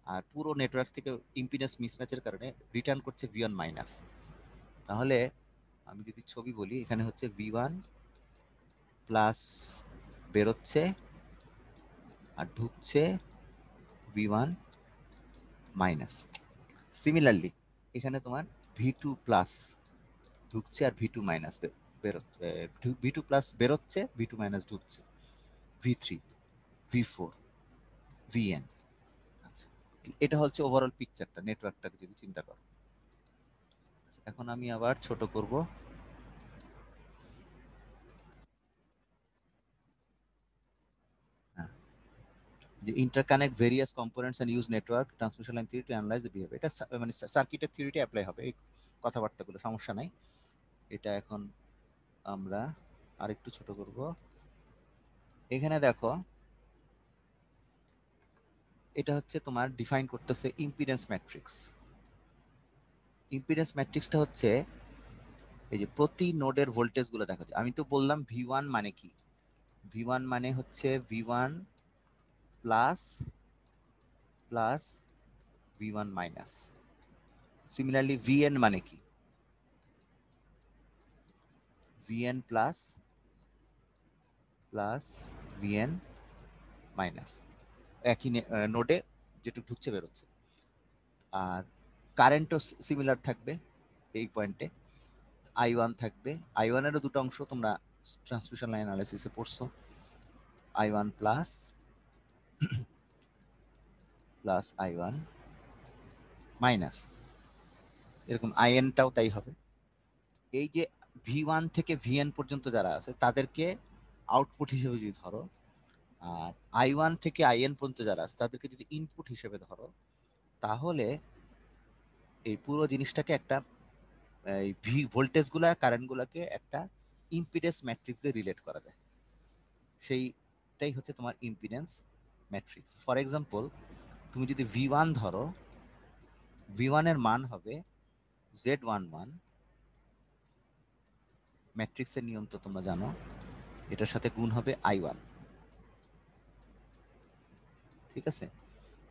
আর পুরো নেটওয়ার্ক থেকে ইম্পিডেন্স মিসম্যাচের কারণে রিটার্ন করছে V1 মাইনাস। তাহলে আমি যদি ছবি বলি, এখানে হচ্ছে V1 প্লাস বেরোচ্ছে আর ঢুকছে V1 মাইনাস। সিমিলারলি এখানে তোমার V2 প্লাস ঢুকছে আর V2 মাইনাস বেরোচ্ছে, V2 প্লাস বেরোচ্ছে, V2 মাইনাস ঢুকছে, V3, V4, VN। আচ্ছা, এটা হচ্ছে ওভারঅল পিকচারটা নেটওয়ার্কটাকে যদি চিন্তা করো। এখন আমি আবার ছোট করব। হ্যাঁ, যে interconnect various components and use network transmission line theory to analyze the behaviour. এটা মানে সার্কিটের থিওরিটা অ্যাপ্লাই হবে এই কথাবার্তাগুলো, সমস্যা নাই। এটা এখন আমরা আরেকটু ছোট করব। এখানে দেখো, এটা হচ্ছে তোমার ডিফাইন করতেছে ইম্পিডেন্স ম্যাট্রিক্স। ইম্পিডেন্স ম্যাট্রিক্সটা হচ্ছে এই যে প্রতি নোডের ভোল্টেজ গুলো দেখা যায়। আমি তো বললাম V1 মানে কি, V1 মানে হচ্ছে V1 plus plus V1 minus. Similarly VN মানে কি, VN plus plus VN minus, একই নোডে যেটুকু ঢুকছে বেরোচ্ছে। আর কারেন্টও সিমিলার থাকবে এই পয়েন্টে, I1 থাকবে। I1 এরও দুটো অংশ তোমরা ট্রান্সমিশন লাইন অ্যানালাইসিসে পড়ছো, I1 plus plus I1 minus, এরকম IN-টাও তাই হবে। এই যে V1 থেকে VN পর্যন্ত যারা আছে তাদেরকে আউটপুট হিসেবে যদি ধরো, আর I1 থেকে IN পর্যন্ত যারা আছে তাদেরকে যদি ইনপুট হিসেবে ধরো, তাহলে এই পুরো জিনিসটাকে একটা এই ভোল্টেজ গুলা কারেন্ট গুলাকে একটা ইম্পিডেন্স ম্যাট্রিক্স দিয়ে রিলেট করা যায়। সেইটাই হচ্ছে তোমার ইম্পিডেন্স ম্যাট্রিক্স। ফর এক্সাম্পল, তুমি যদি V1 ধরো, V1 এর মান হবে Z11, ম্যাট্রিক্সের নিয়ম তো তোমরা জানো, এটার সাথে গুণ হবে I1। ঠিক আছে,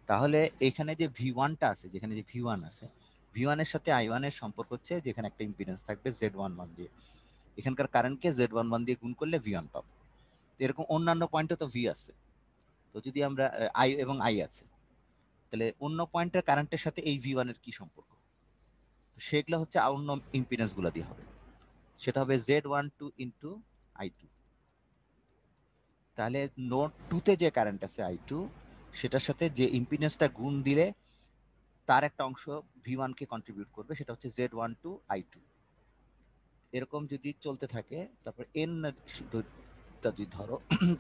তাহলে এখানে যে V1টা আছে, যেখানে যে V1 আছে, V1 এর সাথে I1 এর সম্পর্ক হচ্ছে যেখানে একটা ইম্পিডেন্স থাকবে Z11 দিয়ে, এখানকার কারেন্টকে Z11 দিয়ে গুণ করলে V1 পাবো। তো এরকম অন্যান্য পয়েন্টে তো V আছে, তো যদি আমরা I এবং I আছে, তাহলে অন্য পয়েন্টের কারেন্টের সাথে এই V1 এর কি সম্পর্ক, তো সেগুলো হচ্ছে অন্য ইম্পিডেন্স গুলো দিয়ে হবে, সেটা হবে Z12 ইন্টু I2। তাহলে নোড 2 তে যে কারেন্ট আছে I2, সেটার সাথে যে ইম্পিডেন্সটা গুণ দিলে তার একটা অংশ V1 কে কন্ট্রিবিউট করবে, সেটা হচ্ছে Z12 I2। এরকম যদি চলতে থাকে, তারপর n যদি ধরো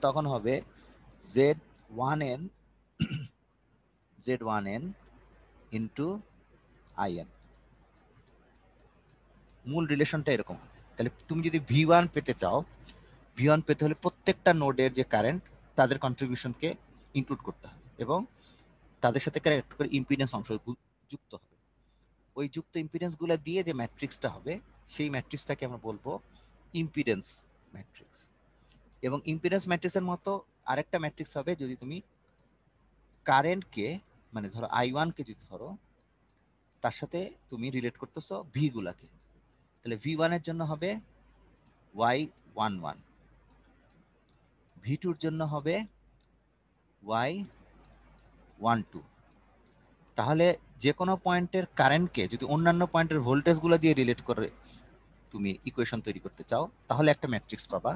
তখন হবে Z1n Z1n ইন্টু IN। মূল রিলেশনটা এরকম হবে। তাহলে তুমি যদি V1 পেতে চাও, V1 পেতে হলে প্রত্যেকটা নোডের যে কারেন্ট তাদের কন্ট্রিবিউশনকে ইনক্লুড করতে হবে এবং তাদের সাথে একটা করে ইম্পিডেন্স অংশ যুক্ত হবে। ওই যুক্ত ইম্পিডেন্স গুলো দিয়ে যে ম্যাট্রিক্সটা হবে, সেই ম্যাট্রিক্সটাকে আমরা বলবো ইম্পিডেন্স ম্যাট্রিক্স। এবং ইম্পিডেন্স ম্যাট্রিক্সের মতো আরেকটা ম্যাট্রিক্স হবে যদি তুমি কারেন্টকে, মানে ধরো I1 কে যদি ধরো, তার সাথে তুমি রিলেট করতেছো ভি গুলাকে, তাহলে V1 এর জন্য হবে Y11, V2 এর জন্য হবে Y12। তাহলে যে কোনো পয়েন্টের কারেন্টকে যদি অন্যান্য পয়েন্টের ভোল্টেজ গুলো দিয়ে রিলেট করে তুমি ইকুয়েশন তৈরি করতে চাও, তাহলে একটা ম্যাট্রিক্স পাবা।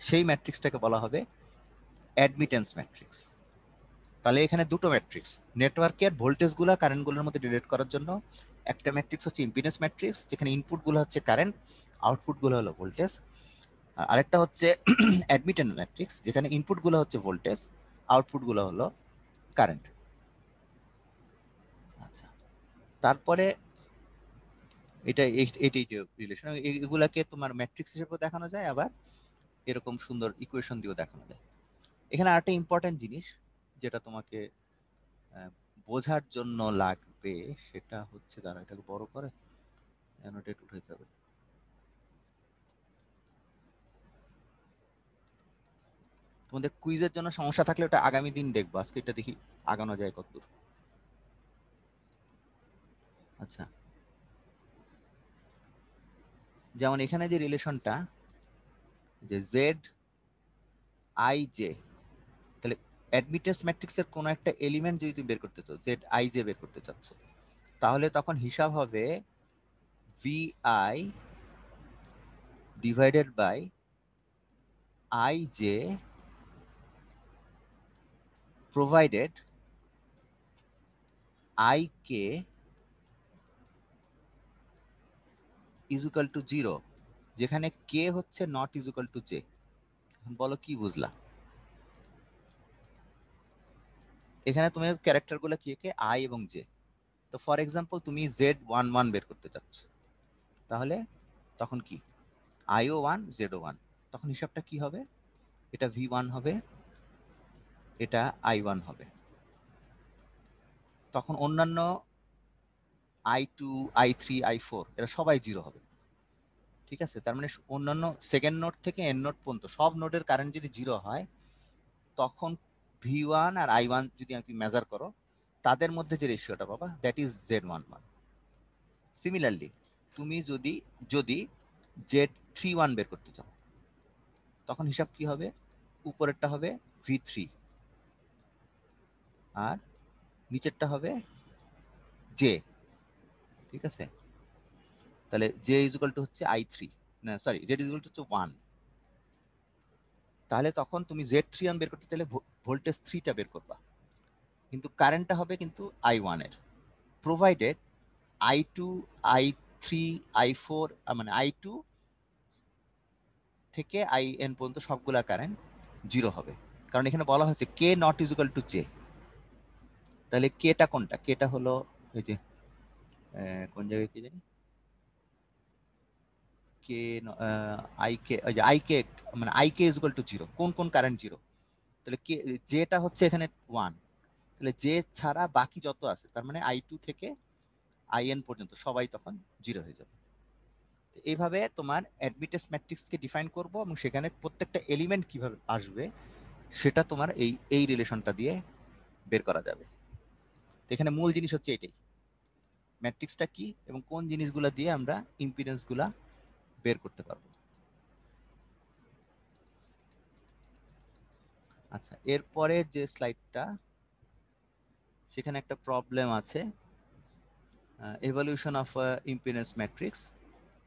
সেই ম্যাট্রিক্সটাকে বলা হবে অ্যাডমিটেন্স ম্যাট্রিক্স। তাহলে এখানে দুটো ম্যাট্রিক্স, নেটওয়ার্কের ভোল্টেজ গুলা কারেন্ট গুলোর মধ্যে রিলেট করার জন্য একটা ম্যাট্রিক্স হচ্ছে ইম্পিডেন্স ম্যাট্রিক্স, যেখানে ইনপুট গুলো হচ্ছে কারেন্ট, আউটপুট গুলো হলো ভোল্টেজ। আর আরেকটা হচ্ছে অ্যাডমিটেন্স ম্যাট্রিক্স, যেখানে ইনপুট গুলো হচ্ছে ভোল্টেজ, আউটপুট গুলো হলো কারেন্ট। আচ্ছা, তারপরে এটা এটাই যে রিলেশন, এগুলাকে তোমার ম্যাট্রিক্স হিসেবে দেখানো যায়, আবার এরকম সুন্দর ইকুয়েশন দিয়েও দেখানো যায়। এখানে আরেকটা ইম্পর্টেন্ট জিনিস যেটা তোমাকে বোঝার জন্য লাগবে, সেটা হচ্ছে, দাঁড়া এটাকে বড় করে অ্যানোটেট উঠাইতে হবে। তোমাদের কুইজের জন্য সমস্যা থাকলে ওটা আগামী দিন দেখবো, আজকে এটা দেখি আগানো যায় কতদূর। আচ্ছা, যেমন এখানে যে রিলেশনটা, যে জেড আই জে, তাহলে অ্যাডমিটেন্স ম্যাট্রিক্সের কোনো একটা এলিমেন্ট যদি তুমি বের করতে চাও, জেড আই জে বের করতে চাচ্ছ, তাহলে তখন হিসাব হবে V I divided by I J provided I K is equal to 0, যেখানে কে হচ্ছে not is equal to J. বলো কি বুঝলা? এখানে তুমি ক্যারেক্টার গুলো কি কে, আই এবং জে। তো ফর এক্সাম্পল তুমি Z11 বের করতে চাচ্ছ, তাহলে তখন কি আইও 1 জেডও 1, তখন হিসাবটা কি হবে, এটা V1 হবে, এটা I1 হবে। তখন অন্যান্য I2 I3 I4 এরা সবাই 0 হবে। ঠিক আছে, তার মানে অন্যান্য সেকেন্ড নোড থেকে এন নোড পর্যন্ত সব নোডের কারেন্ট যদি 0 হয়, তখন V1 আর I1 যদি তুমি মেজার করো, তাদের মধ্যে যে রেশিওটা পাবা, দ্যাট ইজ Z11। সিমিলারলি তুমি যদি যদি Z31 বের করতে চাও, তখন হিসাব কি হবে, উপরেরটা হবে V3 আর নিচেরটা হবে জে। ঠিক আছে, তাহলে জে ইজ ইকুয়াল টু হচ্ছে I3, না sorry, Z is equal two হচ্ছে 1। তাহলে তখন তুমি Z31 বের করতে চাইলে ভোল্টেজ 3টা বের করবা, কিন্তু কারেন্টটা হবে কিন্তু I1 এর, প্রোভাইডেড I2 I3 I4, মানে I2 থেকে IN পর্যন্ত সবগুলা কারেন্ট 0 হবে, কারণ এখানে বলা হয়েছে K naught is equal to J. তাহলে কেটা কোনটা, কেটা হলো এই যে কোন জায়গায় কি জানি, কে আই কে, ওই যে আই কে, মানে I K is equal to 0, কোন কোন কারেন্ট 0। তাহলে কে, যেটা হচ্ছে এখানে 1, তাহলে যে ছাড়া বাকি যত আছে, তার মানে I2 থেকে IN পর্যন্ত সবাই তখন 0 হয়ে যাবে। এইভাবে তোমার অ্যাডমিটেন্স ম্যাট্রিক্সকে ডিফাইন করব, এবং সেখানে প্রত্যেকটা এলিমেন্ট কিভাবে আসবে সেটা তোমার এই এই রিলেশনটা দিয়ে বের করা যাবে। তো এখানে মূল জিনিস হচ্ছে এটাই। ম্যাট্রিক্সটা কি এবং কোন জিনিসগুলো দিয়ে আমরা ইম্পিডেন্সগুলা বের করতে পারবো। আচ্ছা, এরপরে যে স্লাইডটা, সেখানে একটা প্রবলেম আছে, এভলিউশন অফ ইম্পিডেন্স ম্যাট্রিক্স,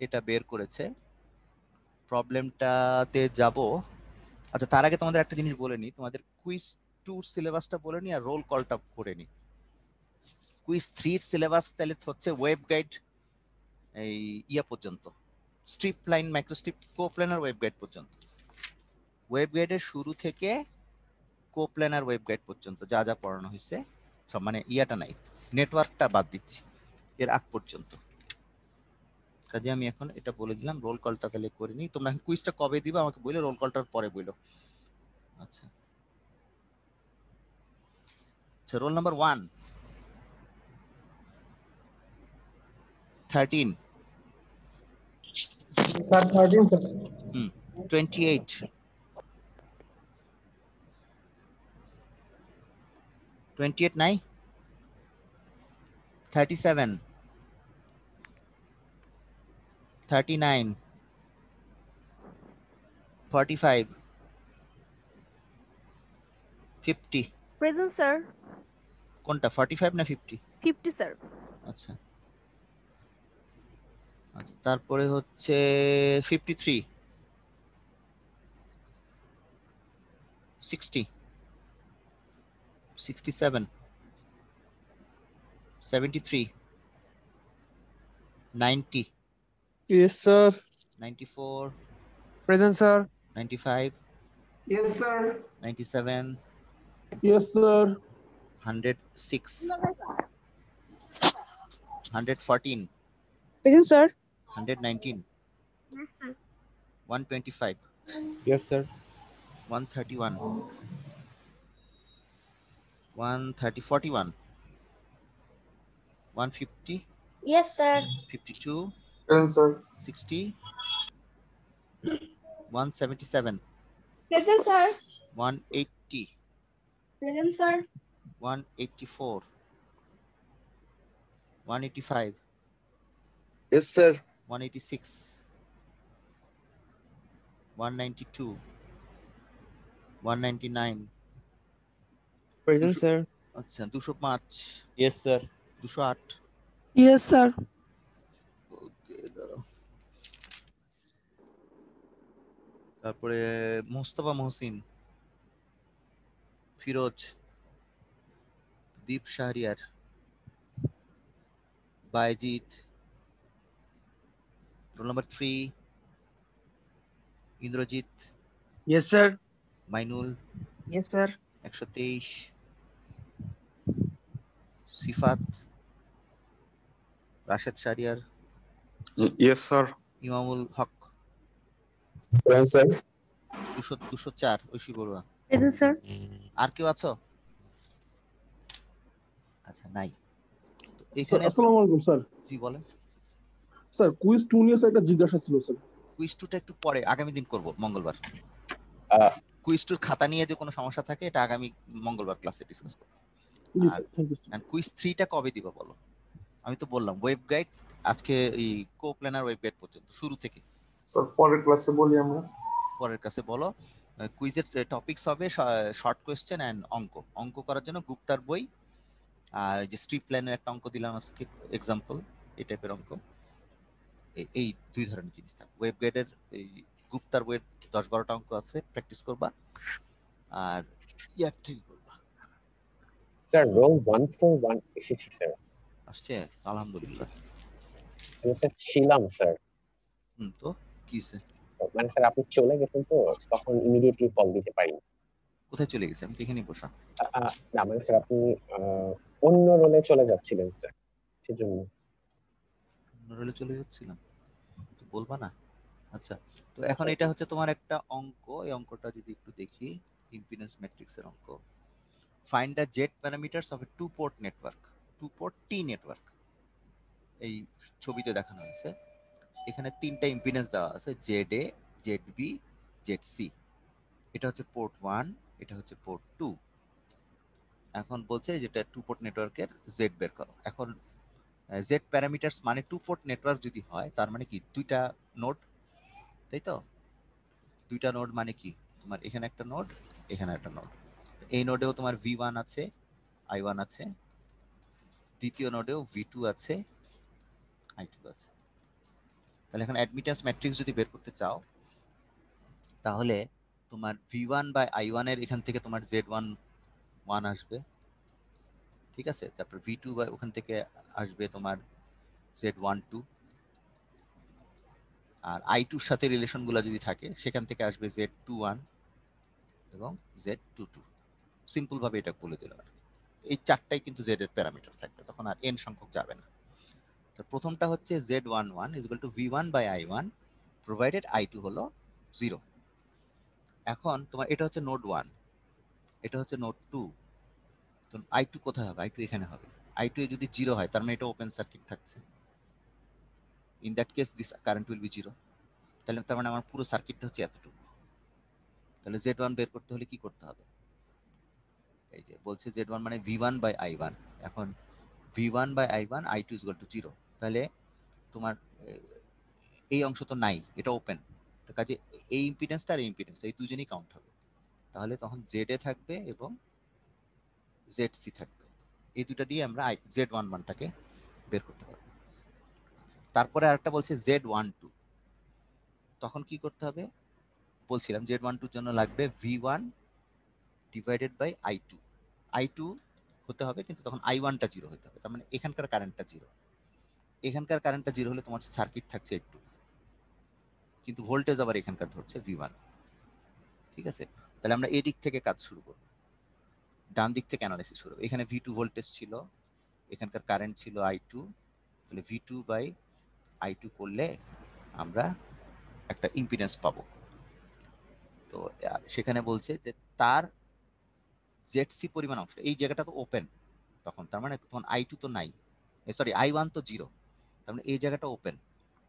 এটা বের করেছে। প্রবলেমটাতে যাব। আচ্ছা, তার আগে তোমাদের একটা জিনিস বলে নিই, তোমাদের কুইজ 2 সিলেবাসটা বলে নিই আর রোল কলটা করে নিই। কুইজ 3 সিলেবাস তাহলে হচ্ছে ওয়েব গাইড এই ইয়া পর্যন্ত, স্ট্রিপ লাইন, মাইক্রোস্ট্রিপ, কোপ্ল্যানার ওয়েব গাইড পর্যন্ত। ওয়েব গাইডের শুরু থেকে কোপ্ল্যানার ওয়েব গাইড পর্যন্ত যা যা পড়ানো হয়েছে সব, মানে ইয়াটা নাই, নেটওয়ার্কটা বাদ দিচ্ছি, এর আগ পর্যন্ত। কাজে আমি এখন এটা বলে দিলাম, রোল কলটা তাহলে করে নিই। তোমরা কুইজটা কবে দিবা আমাকে বলে, রোল কলটার পরে বইলো। আচ্ছা আচ্ছা, রোল নাম্বার 1 13, স্যার 13 স্যার। 28, 28 নাই, 37, 39, 45, 50। Present sir. কোনটা, 45 না 50? 50 স্যার। আচ্ছা আচ্ছা, তারপরে হচ্ছে 53, 60, 67, 73, 90, Yes, sir. 94, Present, sir. 95, Yes, sir. 97, Yes, sir. 106, 114, present sir. 119, Yes, sir. 125, Yes, sir. 131, 130, 41, 150, Yes, sir. 52, Present, sir. 60, 177, Present, sir. 180, Present, sir. 184, 185, Yes, sir. 186, 192, 199, Present, sir. আচ্ছা 205, Yes, sir. 208, Yes, sir. Okay দাঁড়াও। তারপরে Mostafa Mohsin, Firoz, Deep Shahriar, Bayezid, roll number 3 Indrajit, Yes, sir. Mainul, Yes, sir. 123, Sifat, Rashed Shahriar, Yes, sir. ইমামুল হক, Present, sir. 204 Oishi Barua. Present, sir. আর কেউ আছো? আচ্ছা নাই। তো sir এখানে আসসালামু আলাইকুম স্যার। জি বলেন। স্যার কুইজ 2 নিয়ে স্যার একটা জিজ্ঞাসা ছিল স্যার। কুইজ 2টা একটু পরে, আগামী দিন করব, মঙ্গলবার। আহ, কুইজ 2 খাতা নিয়ে যে কোনো সমস্যা থাকে এটা আগামী মঙ্গলবার ক্লাসে ডিসকাস করব। জি আর sir, thank you sir. Quiz 3টা কবে দিবা বলো? আমি তো বললাম ওয়েব গাইড আজকে এই কোপ্ল্যানার ওয়েব গাইড পর্যন্ত শুরু থেকে। স্যার পরের ক্লাসে বলি আমরা। পরের কাছে বলো। কুইজের টপিকস হবে শর্ট কোয়েশ্চেন এন্ড অঙ্ক। অঙ্ক করার জন্য গুপ্তার বই, আর যে স্ট্রিপ লাইনের একটা অঙ্ক দিলাম আজকে এক্সাম্পল, এই টাইপের অঙ্ক। এই দুই ধরনের জিনিস থাকবে। ওয়েব গাইডের এই গুপ্তার বইয়ের 10-12টা অঙ্ক আছে, প্র্যাকটিস করবা, আর ইয়ার থেকে করবা। স্যার রোল 141 এসেছি স্যার। আসছে আলহামদুলিল্লাহ। আমি স্যার ছিলাম স্যার, তো কি হয়েছে? মানে স্যার আপনি চলে গেছেন তো তখন ইমিডিয়েটলি কল দিতে পারিনি। কোথায় চলে গেছে? আমি তো এখানেই বসা। না মানে স্যার আপনি অন্য রোলে চলে যাচ্ছিলেন স্যার, সেজন্য। রোলে চলে যাচ্ছিলাম, তো বলবা না? আচ্ছা, তো এখন এটা হচ্ছে তোমার একটা অঙ্ক। এই অঙ্কটা যদি একটু দেখি, ইম্পিডেন্স ম্যাট্রিক্সের অঙ্ক। Find the Z parameters of a two port network, two port T network. এই ছবিতে দেখানো হয়েছে, এখানে 3টা ইম্পিডেন্স দেওয়া আছে, Z A, Z B, Z C. এটা হচ্ছে পোর্ট 1, এটা হচ্ছে পোর্ট 2। এখন বলছে যেটা টু পোর্ট নেটওয়ার্কের জেড বের করো। এখন জেড প্যারামিটারস মানে টু পোর্ট নেটওয়ার্ক যদি হয় তার মানে কি দুইটা নোড, তাই তো? দুইটা নোড মানে কি তোমার এখানে একটা নোড, এখানে একটা নোড। এই নোডেও তোমার V1 আছে, I1 আছে, দ্বিতীয় নোডেও V2 আছে, I2 আছে। তাহলে এখন অ্যাডমিটেন্স ম্যাট্রিক্স যদি বের করতে চাও তাহলে তোমার V1 বাই I1 এর এখান থেকে তোমার Z1 1 আসবে, ঠিক আছে? তারপর V2 বাই ওখান থেকে আসবে তোমার Z1 2, আর I2 এর সাথে রিলেশনগুলো যদি থাকে সেখান থেকে আসবে Z2 1 এবং Z2 2। সিম্পল ভাবে এটা বলে দিলাম আর কি। এই চারটাই কিন্তু Z এর প্যারামিটার থাকবে, তখন আর n সংখ্যক যাবে না। তো প্রথমটা হচ্ছে Z11 V1 by I1 provided I2 হলো 0। এখন তোমার এটা হচ্ছে নোড 1, এটা হচ্ছে নোড 2, তো I2 কোথায় হবে? I2 এখানে হবে। I2 এ যদি 0 হয় তার মানে এটা ওপেন সার্কিট থাকছে, in that case this current will be 0। তাহলে তার মানে আমার পুরো সার্কিটটা হচ্ছে এতটুকু। তাহলে Z1 বের করতে হলে কি করতে হবে? এই যে বলছে Z1 মানে V1 বাই I1। এখন V1 বাই I1 I2 0। তাহলে তোমার এই অংশ তো নাই, এটা ওপেন। তো কাজে এই ইম্পিডেন্সটা আর এই ইম্পিডেন্সটা এই দুজনেই কাউন্ট হবে। তাহলে তখন জেড এ থাকবে এবং জেড সি থাকবে, এই দুটা দিয়ে আমরা Z11 মানটাকে বের করতে পারবো। তারপরে আরেকটা বলছে Z12, তখন কি করতে হবে? বলছিলাম Z12 এর জন্য লাগবে V1 divided by I2। I2 হতে হবে কিন্তু তখন I1টা 0 হতে হবে, তার মানে এখানকার কারেন্টটা 0। এখানকার কারেন্টটা 0 হলে তোমার সার্কিট থাকছে একটু, কিন্তু ভোল্টেজ আবার এখানকার ধরছে V1, ঠিক আছে? তাহলে আমরা এই দিক থেকে কাজ শুরু করব, ডান দিক থেকে অ্যানালাইসিস শুরু। এখানে V2 ভোল্টেজ ছিল, এখানকার কারেন্ট ছিল I2, তাহলে V2 বাই I2 করলে আমরা একটা ইম্পিডেন্স পাবো। তো সেখানে বলছে যে তার ZC পরিমাণ অংশ, এই জায়গাটা তো ওপেন তখন, তার মানে তখন I2 তো নাই, সরি I1 তো 0, তার মানে এই জায়গাটা ওপেন,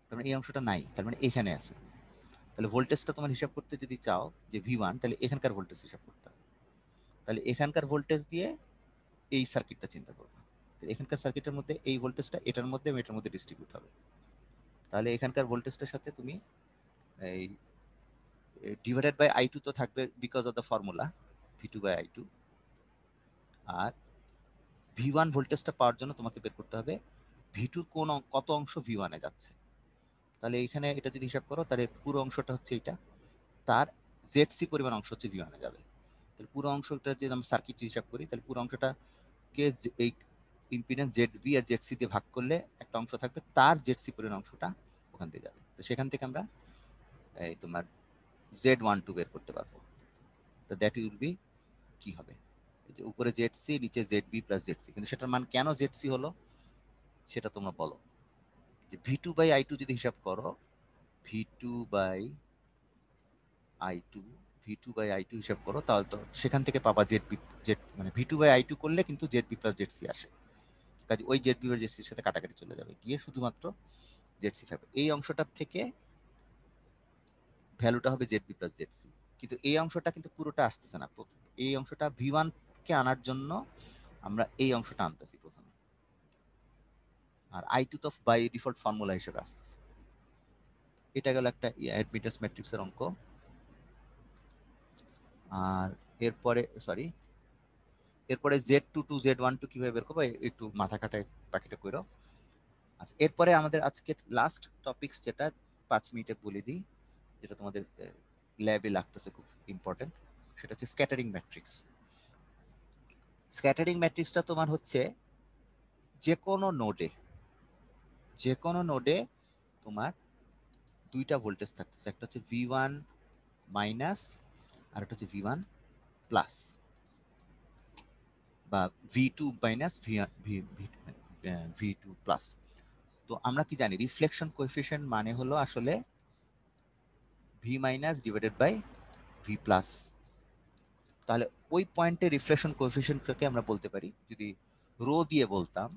তার মানে এই অংশটা নাই, তার মানে এখানে আছে। তাহলে ভোল্টেজটা তোমার হিসাব করতে যদি চাও যে V1, তাহলে এখানকার ভোল্টেজ হিসাব করতে হবে। তাহলে এখানকার ভোল্টেজ দিয়ে এই সার্কিটটা চিন্তা করবো। এখানকার সার্কিটের মধ্যে এই ভোল্টেজটা এটার মধ্যে এবং এটার মধ্যে ডিস্ট্রিবিউট হবে। তাহলে এখানকার ভোল্টেজটার সাথে তুমি এই ডিভাইডেড বাই I2 তো থাকবে because of the formula V2 by I2, আর V1 ভোল্টেজটা পাওয়ার জন্য তোমাকে বের করতে হবে V2 কত অংশ V1 এ যাচ্ছে। তাহলে এখানে এটা যদি হিসাব করো তাহলে পুরো অংশটা হচ্ছে এটা, তার ZC পরিমাণ অংশ হচ্ছে V1 এ যাবে। তাহলে পুরো অংশটা যদি আমরা সার্কিট হিসাব করি তাহলে পুরো অংশটাকে এই ইম্পিডেন্স ZB আর ZC দিয়ে ভাগ করলে একটা অংশ থাকবে, তার ZC পরিমাণ অংশটা ওখান দিয়ে যাবে। তো সেখান থেকে আমরা এই তোমার Z12 বের করতে পারবো। তো দ্যাট উইল বি কি হবে? এই যে উপরে ZC নিচে ZB প্লাস ZC, কিন্তু সেটার মান কেন ZC হলো সেটা তোমরা বলো। যে V2 বাই I2 যদি হিসাব করো, V2 by I2 V2 by I2 হিসাব করো, তাহলে তো সেখান থেকে পাবা ZB, মানে V2 বাই I2 করলে কিন্তু ZB প্লাস ZC আসে, কাজে ওই ZB আর ZC এর সাথে কাটাকাটি চলে যাবে, গিয়ে শুধুমাত্র ZC থাকবে। এই অংশটার থেকে ভ্যালুটা হবে ZB প্লাস ZC, কিন্তু এই অংশটা কিন্তু পুরোটা আসতেছে না। এই অংশটা V1 কে আনার জন্য আমরা এই অংশটা আনতেছি প্রথমে, আর I2 তো বাই ডিফল্ট ফর্মুলা হিসেবে আসতেছে। এটা গেল একটা অ্যাডমিটেন্স ম্যাট্রিক্সের অঙ্ক। আর এরপরে Z22 Z12 কিভাবে বের করবো একটু মাথা কাটায় বাকিটা কইরো। আচ্ছা, এরপরে আমাদের আজকে লাস্ট টপিকস যেটা 5 মিনিটে বলে দিই, যেটা তোমাদের ল্যাবে লাগতেছে খুব ইম্পর্টেন্ট, সেটা হচ্ছে স্ক্যাটারিং ম্যাট্রিক্স। স্ক্যাটারিং ম্যাট্রিক্সটা তোমার হচ্ছে যে কোনো নোডে তোমার দুইটা ভোল্টেজ থাকতেছে, একটা হচ্ছে V1 মাইনাস আর একটা হচ্ছে V1 প্লাস, বা V2 মাইনাস V2 প্লাস। তো আমরা কি জানি রিফ্লেকশন কোএফিশিয়েন্ট মানে হলো আসলে V minus divided by V plus. তাহলে ওই পয়েন্টে রিফ্লেকশন কোএফিশিয়েন্টটাকে আমরা বলতে পারি, যদি রো দিয়ে বলতাম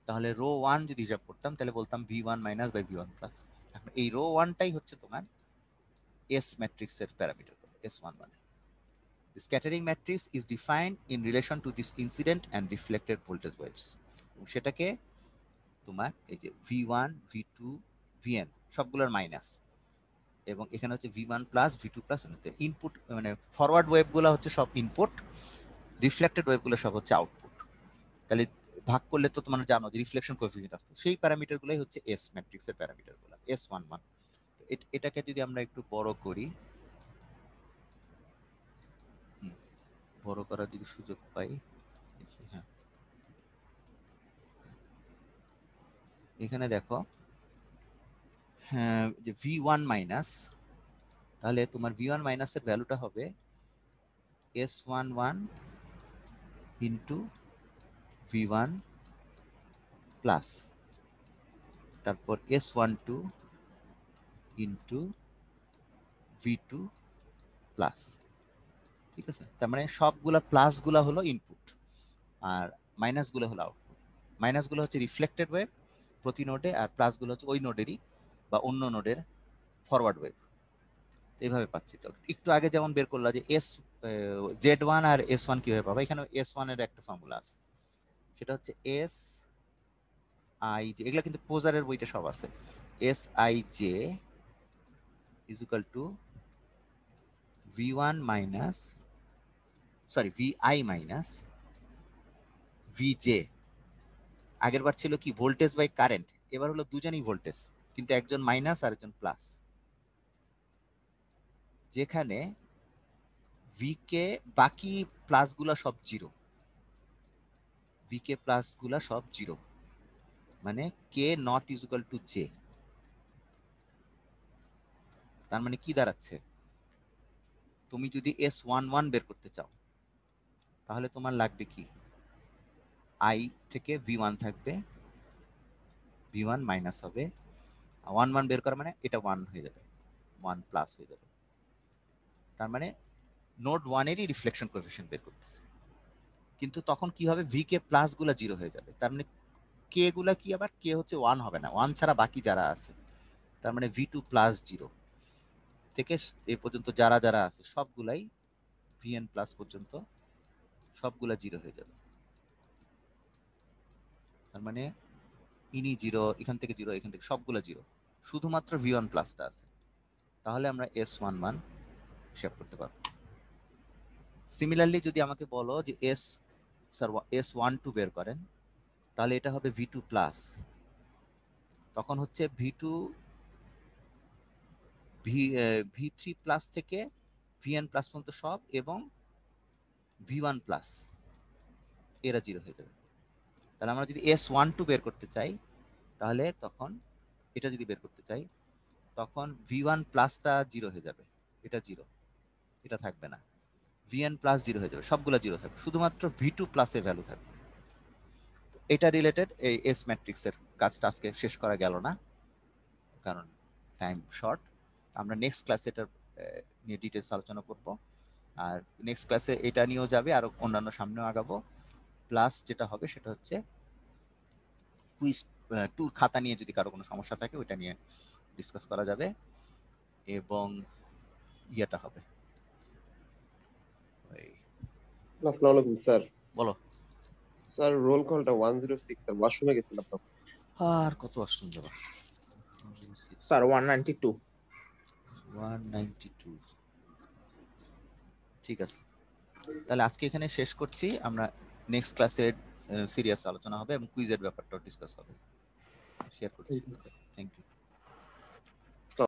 তাহলে রো 1 যদি হিসাব করতাম তাহলে বলতাম V1 minus by V1 plus. এখন এই রো 1টাই হচ্ছে তোমার S ম্যাট্রিক্সের প্যারামিটার, S1 মানে। The scattering matrix is defined in relation to this incident and reflected voltage waves. সেটাকে তোমার এই যে V1 V2 Vn সবগুলোর মাইনাস, এবং এখানে হচ্ছে V1 plus V2 plus input, মানে ফরওয়ার্ড ওয়েভগুলো হচ্ছে সব ইনপুট, রিফ্লেক্টেড ওয়েভগুলো সব হচ্ছে আউটপুট। তাহলে ভাগ করলে তো তোমরা জানো যে রিফ্লেকশন কোএফিসিয়েন্ট আসতো, সেই প্যারামিটারগুলোই হচ্ছে এস ম্যাট্রিক্সের প্যারামিটারগুলো S11। এটাকে যদি আমরা একটু বড় করি, বড় করার যদি সুযোগ পাই, হ্যাঁ এখানে দেখো, হ্যাঁ যে V1 মাইনাস, তাহলে তোমার V1 মাইনাসের ভ্যালুটা হবে S11 ইন্টু V1 প্লাস, তারপর S12 ইন্টু V2 প্লাস। ঠিক আছে, তার মানে সবগুলা প্লাসগুলা হলো ইনপুট আর মাইনাসগুলো হলো আউটপুট। মাইনাসগুলো হচ্ছে রিফ্লেক্টেড ওয়েভ প্রতি নোডে, আর প্লাসগুলো হচ্ছে ওই নোডেরই বা অন্য নোডের ফরওয়ার্ড ওয়েভ। এইভাবে পাচ্ছি। তো একটু আগে যেমন বের করলো যে Z1 আর S1 কিভাবে পাবো, এখানে S1 এর একটা ফর্মুলা আছে, সেটা হচ্ছে Sij, এগুলা কিন্তু পোজারের বইতে সব আছে। Sij is equal to V1 minus, sorry Vi minus Vj। আগের বার ছিল কি ভোল্টেজ বাই কারেন্ট, এবার হলো দুজনই ভোল্টেজ, কিন্তু একজন মাইনাস আর একজন প্লাস, যেখানে ভিকে বাকি প্লাসগুলা সব জিরো, ভিকে প্লাসগুলা সব জিরো, মানে K naught is equal to J. তার মানে কি দাঁড়াচ্ছে, তুমি যদি S11 বের করতে চাও তাহলে তোমার লাগবে কি, আই থেকে V1 থাকবে, V1 মাইনাস হবে, 1 বের করা মানে এটা 1 হয়ে যাবে, 1 প্লাস হয়ে যাবে। তার মানে নোড 1 এরই রিফ্লেকশন কোএফিসিয়েন্ট বের করতেছে, কিন্তু তখন কি হবে, ভি কে প্লাস গুলা জিরো হয়ে যাবে। তার মানে কে গুলা কি, আবার কে হচ্ছে 1 হবে না, 1 ছাড়া বাকি যারা আছে, তার মানে V2 প্লাস 0 থেকে এ পর্যন্ত যারা যারা আছে সবগুলাই Vn প্লাস পর্যন্ত সবগুলা জিরো হয়ে যাবে। তার মানে ইনি জিরো, এখান থেকে জিরো, এখান থেকে সবগুলা জিরো, শুধুমাত্র V1 প্লাসটা আছে। তাহলে আমরা S11 হিসাব করতে পারবো। সিমিলারলি যদি আমাকে বলো যে S12 বের করেন, তাহলে এটা হবে V2 প্লাস, তখন হচ্ছে V3 প্লাস থেকে Vn প্লাস পর্যন্ত সব, এবং V1 প্লাস এরা জিরো হয়ে যাবে। তাহলে আমরা যদি S12 বের করতে চাই, তাহলে তখন এটা যদি বের করতে চাই, তখন V1 প্লাসটা জিরো হয়ে যাবে, এটা জিরো, এটা থাকবে না, Vn প্লাস জিরো হয়ে যাবে, সবগুলো জিরো থাকবে, শুধুমাত্র V2 প্লাসের ভ্যালু থাকবে। এটা রিলেটেড এই এস ম্যাট্রিক্সের কাজটা আজকে শেষ করা গেল না, কারণ টাইম শর্ট। আমরা নেক্সট ক্লাসে এটা নিয়ে ডিটেলস আলোচনা করব, আর নেক্সট ক্লাসে এটা নিয়েও যাবে, আর অন্যান্য সামনেও আগাবো। প্লাস যেটা হবে সেটা হচ্ছে কুইজ ট্যুর খাতা নিয়ে যদি কারো কোনো সমস্যা থাকে ওইটা নিয়ে ডিসকাস করা যাবে, এবং ইয়েটা হবে আসসালামু আলাইকুম স্যার। বলো। স্যার রোল কলটা 106 স্যার, ওয়াশরুমে গেছিলাম তো। আর কত আসুন যাবা স্যার 192। 192। ঠিক আছে, তাহলে আজকে এখানে শেষ করছি। আমরা নেক্সট ক্লাসে সিরিয়াস আলোচনা হবে এবং কুইজের ব্যাপারটাও ডিসকাস হবে, শেয়ার করছি। Thank you.